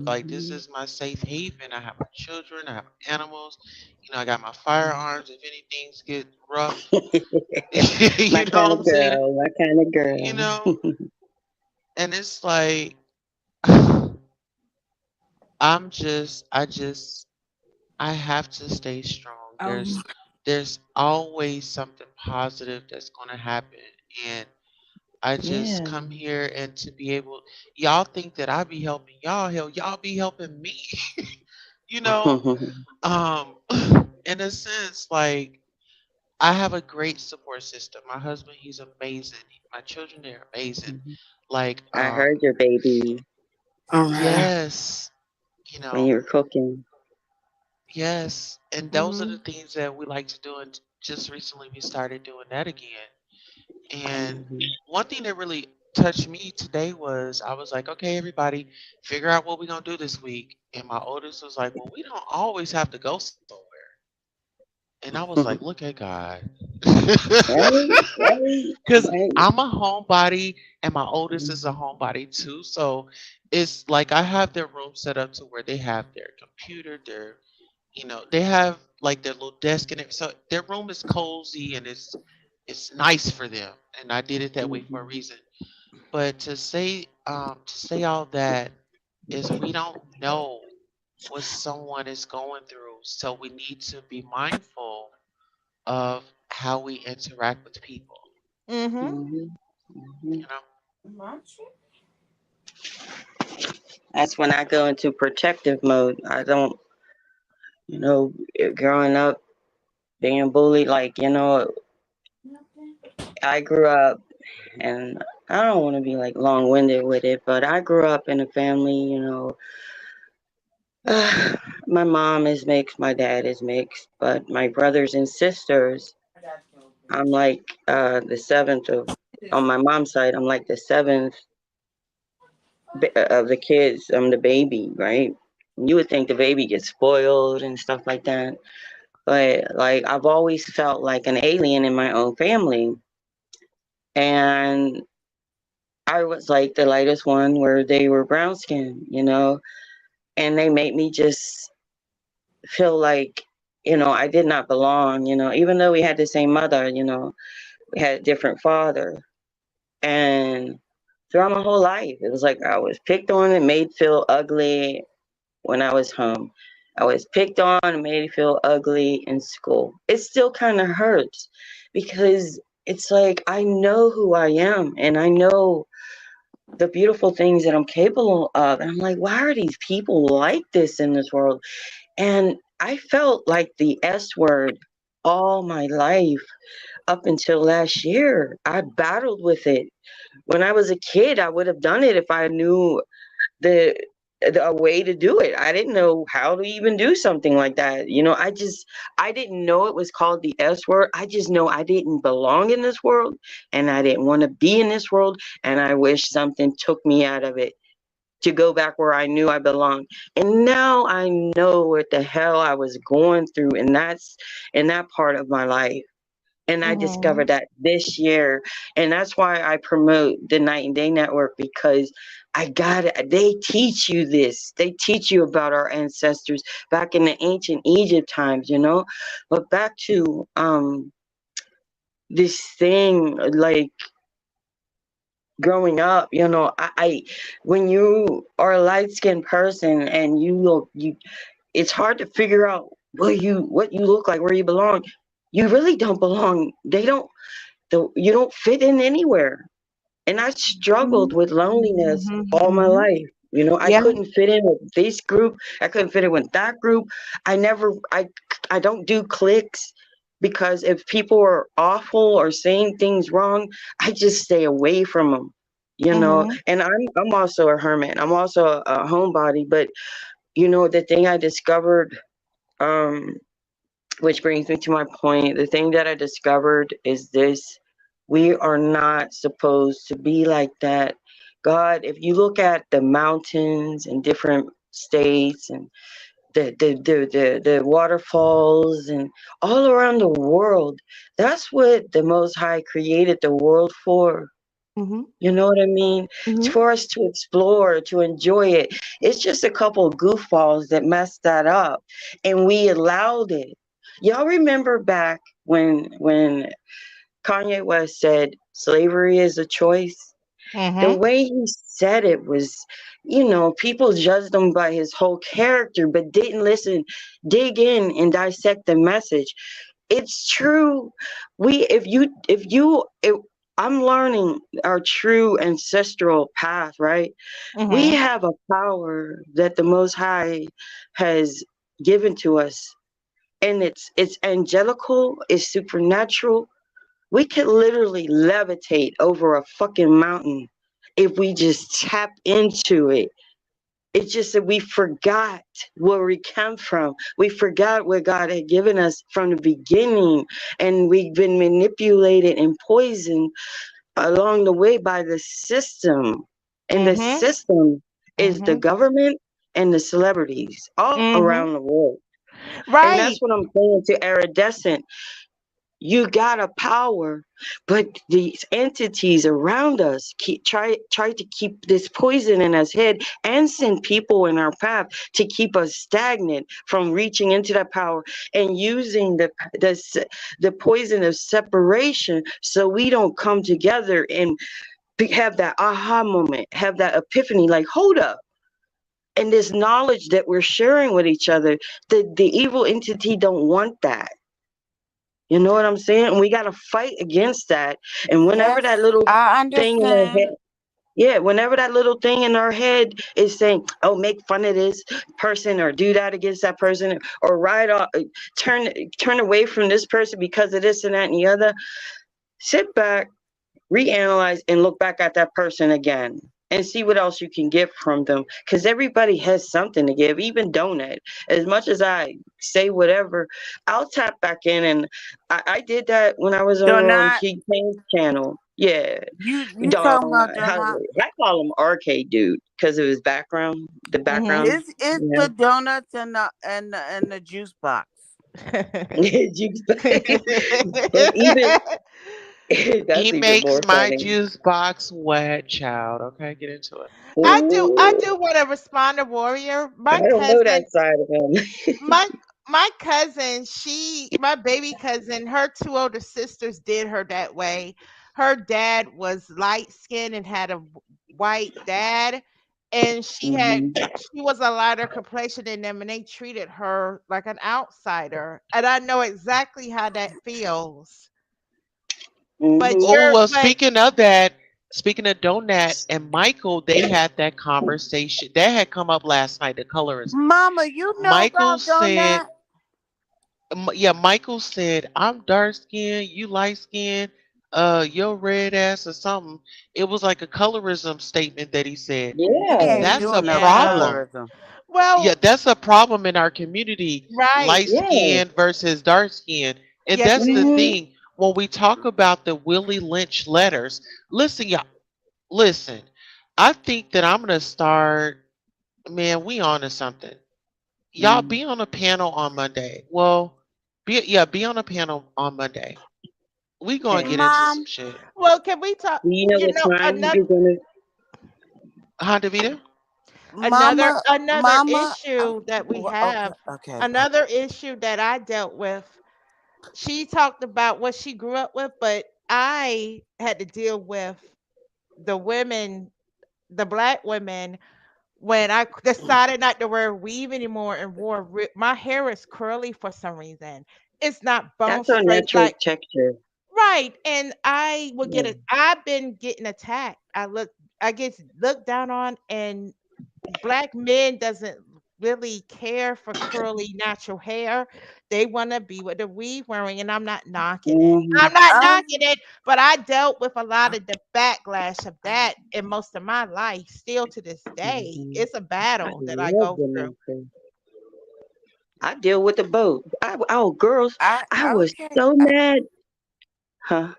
like, this Mhm. is my safe haven. I have my children, I have animals, I got my firearms if anything's get rough. My You know kind what of I'm saying? girl. My kind of You girl. know, and it's like, I have to stay strong. Um, There's always something positive that's going to happen. And I just Yeah. come here and to be able, y'all think that I be helping y'all, hell, y'all be helping me. you know, um, in a sense, like, I have a great support system. My husband, he's amazing. My children, they're amazing. Like, I heard your baby all right. yes, you when know, you were cooking. yes, and those are the Mhm. things that we like to do. And just recently, we started doing that again. And Mhm. one thing that really touched me today was, I was like, okay, everybody, figure out what we're gonna do this week. And my oldest was like, well, we don't always have to go somewhere. And I was like, look at God. Right? Right? Because Right? I'm a homebody and my oldest is a Mhm. homebody too. So it's like I have their room set up to where they have their computer, they have like their little desk in it. So their room is cozy and it's nice for them. And I did it that way for a Mhm. reason. But to say all that is, we don't know what someone is going through. So we need to be mindful of how we interact with people, Mhm. Mhm. you Mhm. know? That's when I go into protective mode. I don't, growing up. being bullied. Like, I grew up, and I don't want to be like long winded with it, but I grew up in a family, my mom is mixed, my dad is mixed, but my brothers and sisters, I'm like the seventh on my mom's side, I'm like the seventh of the kids. I'm the baby, right? You would think the baby gets spoiled and stuff like that. But like I've always felt like an alien in my own family. And I was like the lightest one where they were brown skinned, and they made me just feel like, I did not belong, even though we had the same mother, we had a different father. And throughout my whole life, it was like I was picked on and made feel ugly when I was home. I was picked on and made feel ugly in school. It still kind of hurts because it's like I know who I am and I know the beautiful things that I'm capable of. And I'm like, why are these people like this in this world? And I felt like the S word all my life up until last year. I battled with it. When I was a kid, I would have done it if I knew the a way to do it. I didn't know how to even do something like that. I didn't know it was called the S word. I just know I didn't belong in this world and I didn't want to be in this world. And I wish something took me out of it to go back where I knew I belonged. And now I know what the hell I was going through. And that's in that part of my life. And I Mhm. discovered that this year. And that's why I promote the Night and Day Network, because I got it. They teach you this. They teach you about our ancestors back in the ancient Egypt times, But back to this thing, like growing up, I when you are a light skinned person and it's hard to figure out what you look like, where you belong. You really don't belong. You don't fit in anywhere. And I struggled Mhm. with loneliness Mhm. all my Mhm. life. I Yeah. couldn't fit in with this group. I couldn't fit in with that group. I never, I don't do cliques because if people are awful or saying things wrong, I just stay away from them. Mhm. And I'm also a hermit. I'm also a homebody. But the thing I discovered, um, which brings me to my point. The thing that I discovered is this: we are not supposed to be like that. God, if you look at the mountains in different states and the waterfalls and all around the world, that's what the Most High created the world for. Mhm. You know what I mean? It's Mhm. for us to explore, to enjoy it. It's just a couple of goofballs that messed that up, and we allowed it. Y'all remember back when Kanye West said slavery is a choice? The Mhm. way he said it was, people judged him by his whole character, but didn't listen, dig in, and dissect the message. It's true. If I'm learning our true ancestral path, right? We Mhm. have a power that the Most High has given to us, and it's angelical, it's supernatural. We could literally levitate over a fucking mountain if we just tap into it. It's just that we forgot where we come from. We forgot what God had given us from the beginning, and we've been manipulated and poisoned along the way by the system. And the Mhm. system is the Mhm. government and the celebrities all Mhm. around the world. And that's Right. what I'm saying to Iridescent. You got a power, but these entities around us try to keep this poison in us head and send people in our path to keep us stagnant from reaching into that power and using the poison of separation so we don't come together and have that aha moment, have that epiphany, like, hold up. And this knowledge that we're sharing with each other, the evil entity don't want that. You know what I'm saying? And we got to fight against that. And whenever Yes, that little I thing in their head, understand. Yeah, whenever that little thing in our head is saying, "Oh, make fun of this person or do that against that person or ride off, turn away from this person because of this and that and the other," sit back, reanalyze, and look back at that person again and see what else you can get from them. Because everybody has something to give, even Donut. As much as I say whatever, I'll tap back in. And I did that when I was over on Donut. King Kane's channel. Yeah, You talking Donut. about Donut? I call him Arcade Dude because of his background. The Mm-hmm. background. It's Yeah. the donuts and the juice box. And even that's He even makes more my funny. juice box wet, child. Okay, get into it. I Ooh, do want to respond to Warrior. I don't know that side of him. My my cousin, my baby cousin, her two older sisters did her that way. Her dad was light skinned and had a white dad, and Hmm. she was a lighter complexion than them, and they treated her like an outsider. And I know exactly how that feels. But Hmm. Oh, you're well, but speaking of Donat and Michael, they had that conversation. That had come up last night, the colorism. Mama, you know Michael about said, Donut? yeah, Michael said, I'm dark skinned, you light skinned, your red ass or something. It was like a colorism statement that he said. He And Yeah, ain't that's a doing no yeah. problem. colorism. Yeah, Well, that's a problem in our community, right. light yeah. skin versus dark skin. And Yes, that's it the is. Hmm. thing. When we talk about the Willie Lynch letters, listen, y'all, listen. I think that I'm gonna start, man, we on to something. Y'all Hmm. be on a panel on Monday. Well, be on a panel on Monday. We gonna Okay. get into some Mom, shit. Well, can we talk? Do you know You what know, time you're gonna? Huh, Davita? mama, another mama. issue that we Okay, have, okay. another issue that I dealt with. She talked about what she grew up with, but I had to deal with the women, the black women, when I decided not to wear weave anymore and my hair is curly for some reason. It's not bone That's our straight natural like texture. right. And I would get Yeah. it. I've been getting attacked. I get looked down on, and black men doesn't really care for curly natural hair. They want to be with the weave wearing, and I'm not knocking it. Hmm. I'm not knocking Um, it, but I dealt with a lot of the backlash of that in most of my life. Still to this day, Hmm. it's a I battle that I love go the through. natural. I deal with the both. Oh, girls, I I was okay. so mad, huh?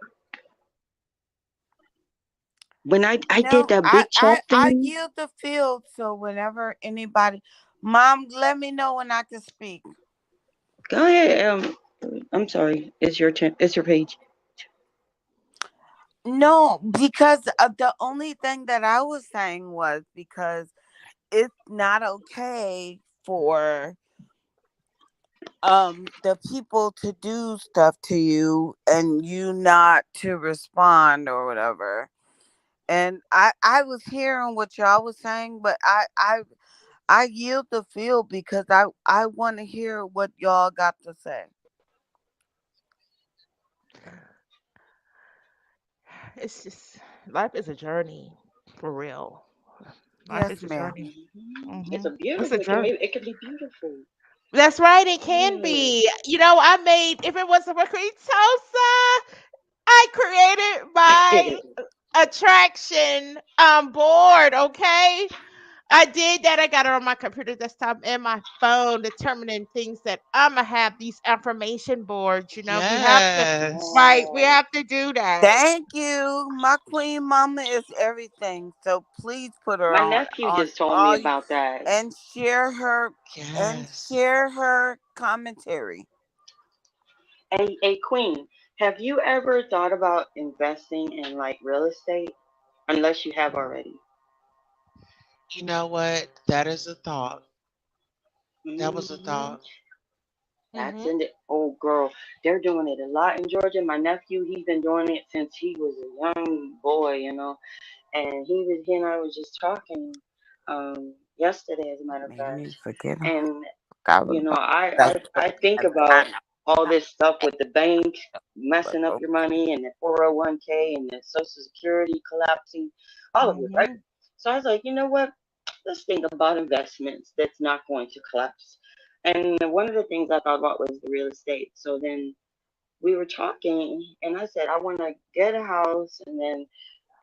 When I did No, that big check I thing. yield the field. So whenever anybody, Mom, let me know when I can speak. Go ahead. I'm sorry. It's your turn. It's your page. No, because the only thing that I was saying was because it's not okay for the people to do stuff to you and you not to respond or whatever. And I was hearing what y'all was saying, but I yield the field because I want to hear what y'all got to say. It's just life is a journey for real. Life Yes, is a ma'am. journey. It's a It's a beautiful. journey. It can be beautiful. That's right, it can Yeah. be. You know, I made if it wasn't for Queen Tulsa, I created my attraction board, okay? I did that. I got it on my computer desktop and my phone, determining things that I'ma have these affirmation boards. You know, we have to Yes. right, we Wow. have to do that. Thank you. My queen mama is everything. So please put her My on nephew just told me all you about that. and Yes. share her commentary. A Queen, have you ever thought about investing in like real estate? Unless you have already. You know what? That is a thought. That was a Hmm. thought. That's Mhm. in the old girl. They're doing it a lot in Georgia. My nephew, he's been doing it since he was a young boy, and he and I was just talking yesterday, as a matter of Made fact. me forget And I was I about think about that. all this stuff with the banks messing up your money and the 401k and the social security collapsing, all of it, right? Mhm. So I was like, you know what? Let's think about investments that's not going to collapse. And one of the things I thought about was the real estate. So then we were talking, and I said, I want to get a house, and then,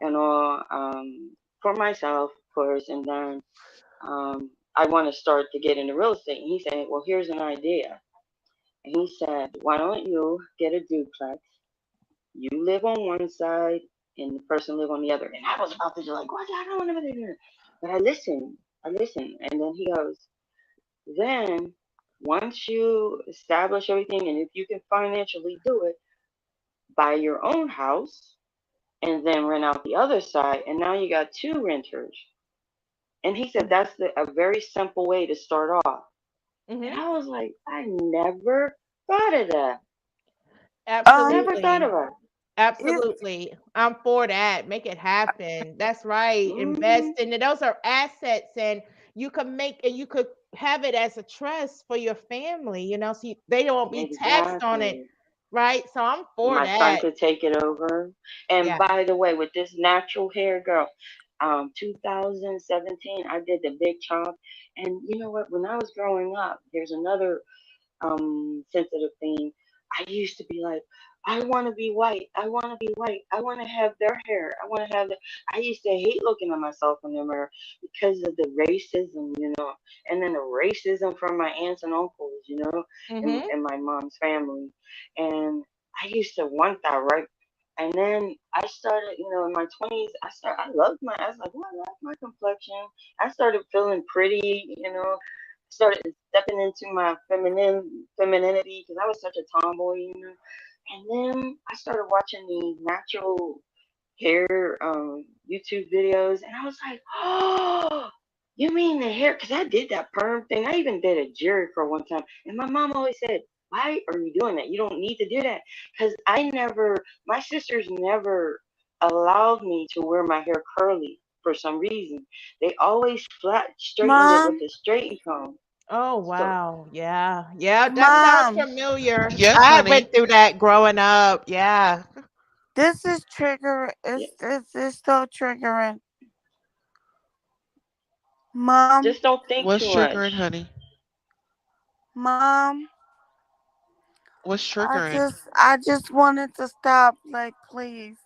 you know, for myself, of course, and then I want to start to get into real estate. And he said, well, here's an idea. And he said, why don't you get a duplex? You live on one side and the person live on the other. And I was about to be like, what? I don't want to do that. But I listened. And then he goes, then once you establish everything and if you can financially do it, buy your own house and then rent out the other side. And now you got two renters. And he said, that's a very simple way to start off. And Mhm. I was like, I never thought of that. Um, Never thought Absolutely. of it. it's Absolutely. I'm for that. Make it happen. That's right. Hmm. Invest in it. Those are assets and you can make and you could have it as a trust for your family, so they don't be taxed on it. Exactly. Right? So I'm for My son that. could take it over. And Yeah. by the way, with this natural hair, girl, 2017, I did the big chop. And you know what? When I was growing up, there's another sensitive thing. I used to be like, I want to be white. I want to be white. I want to have their hair. I want to have the. I used to hate looking at myself in the mirror because of the racism, and then the racism from my aunts and uncles, Mhm. in my mom's family, and I used to want that, right? And then I started, in my 20s, I loved I was like, well, I like my complexion. I started feeling pretty, started stepping into my femininity because I was such a tomboy. And then I started watching the natural hair YouTube videos, and I was like, oh, you mean the hair? Because I did that perm thing. I even did a jerry for one time, and my mom always said, why are you doing that? You don't need to do that. Because my sisters never allowed me to wear my hair curly for some reason. They always flat straightened it with mom, a straighten comb. Oh So wow. Yeah. Yeah, that sounds mom. familiar. Yes, I honey. went through that growing up. Yeah. This is trigger. yeah, It's so triggering, mom. just don't think What's too triggering, much. honey? Mom, What's triggering? I just wanted to stop. Like, please.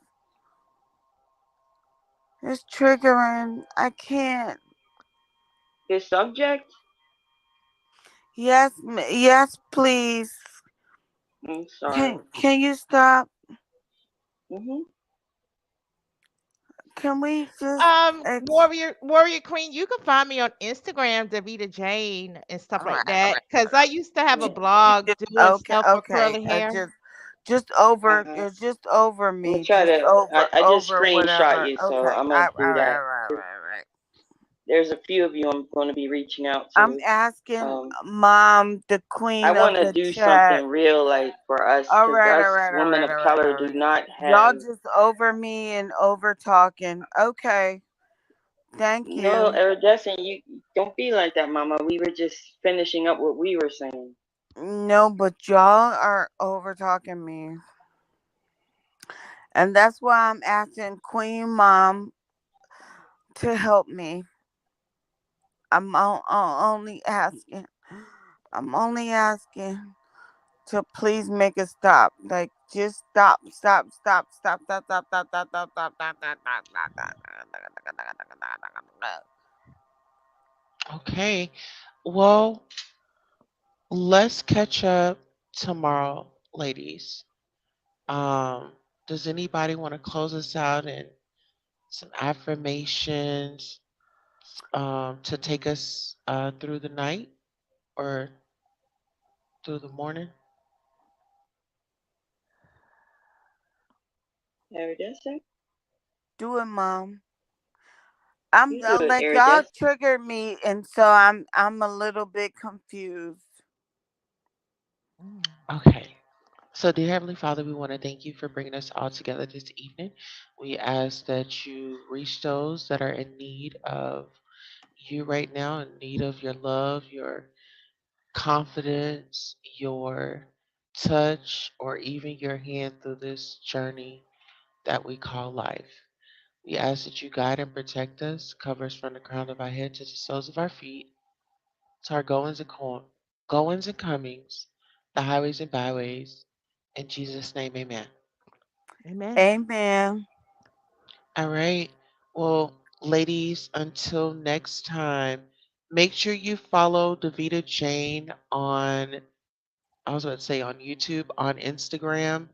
It's triggering. I can't. The subject. Yes, yes, please. I'm sorry. Can you stop? Hmm. Can we just Warrior Queen, you can find me on Instagram, Davita Jane and stuff all right, like all that. right, Cause I used to have a Yeah. you blog just doing okay, stuff for okay. curly hair. Uh-huh. Just over I'm gonna me, try just to. I just over screenshot whatever. you, so Okay, I'm gonna all do right, that. all right, all right, all right. There's a few of you I'm going to be reaching out I'm to. asking Um, Mom, the I queen want of to the do something chat. real, like for us, All because right, all us right, all women right, of all right, color all do right. not Y'all have. just over me and over talking. Okay, thank No, you. iridescent, you don't be like that, Mama. We were just finishing up what we were saying. No, but y'all are over talking me. And that's why I'm asking Queen Mom to help me. Only asking. I'm only asking to please make it stop. Like, just stop, stop, stop, stop, stop, stop, stop, stop, stop, stop, stop, stop, stop. Okay. Well, let's catch up tomorrow, ladies. Um, does anybody want to close us out and some affirmations to take us through the night or through the morning? Iridescent, Do it, Mom. you do it, Like, y'all iridescent. triggered me, and so I'm a little bit confused. Mm. Okay. So, dear Heavenly Father, we want to thank you for bringing us all together this evening. We ask that you reach those that are in need of you right now, in need of your love, your confidence, your touch, or even your hand through this journey that we call life. We ask that you guide and protect us, cover us from the crown of our head to the soles of our feet, to our goings and comings, the highways and byways. In Jesus' name, amen. Amen. Amen. All right. Well, ladies, until next time, make sure you follow Davita Jane on, I was about to say on YouTube, on Instagram,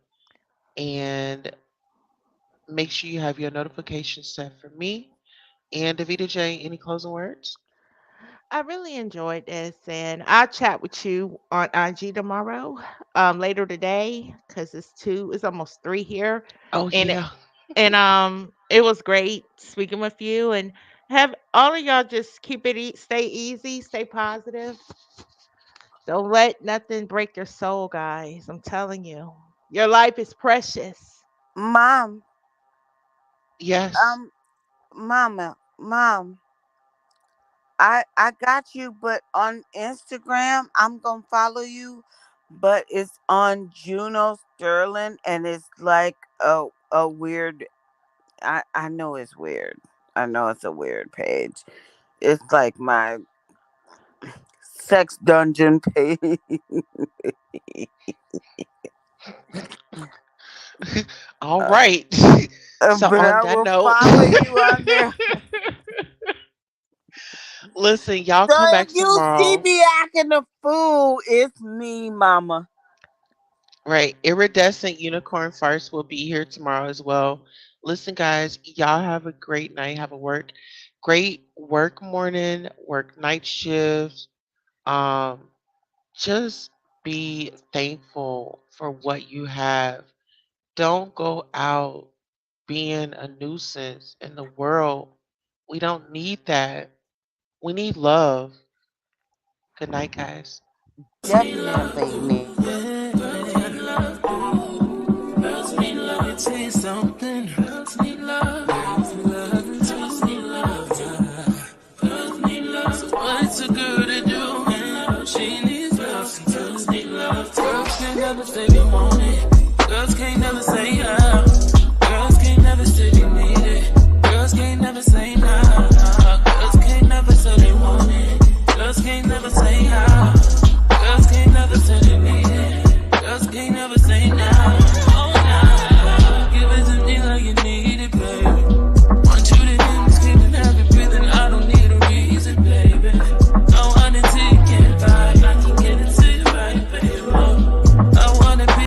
and make sure you have your notifications set for me. And Davita Jane, any closing words? I really enjoyed this, and I'll chat with you on IG tomorrow, later today, because it's almost 3 here, Oh, and yeah. it was great speaking with you, and have all of y'all just keep it, stay easy, stay positive. Don't let nothing break your soul, guys. I'm telling you, your life is precious. Mom, Yes. um, mom, I got you, but on Instagram, I'm gonna follow you, but it's on Juno Sterling, and it's like a weird. I know it's weird. I know it's a weird page. It's like my sex dungeon page. All Uh, right. So but on I that will note, follow you on there. listen, y'all So come if back you see tomorrow. me acting a fool, it's me, mama. Right. Iridescent Unicorn Farce will be here tomorrow as well. Listen, guys, y'all have a great night. Have a great work morning, work night shift. Um, just be thankful for what you have. Don't go out being a nuisance in the world. We don't need that. We need love. Good night, guys. Definitely need. Girls need love, it takes something. Girls need love. Girls need love, it takes love. Girls need love, so what's a girl to do? She needs love, some girls need love. Girls can't never say they want it. Girls can't never say how. Girls can't never say they need it. Girls can't never say nah. Girls can't never say they want it. Girls can't never say how. Girls can't never say they need it. Girls can't never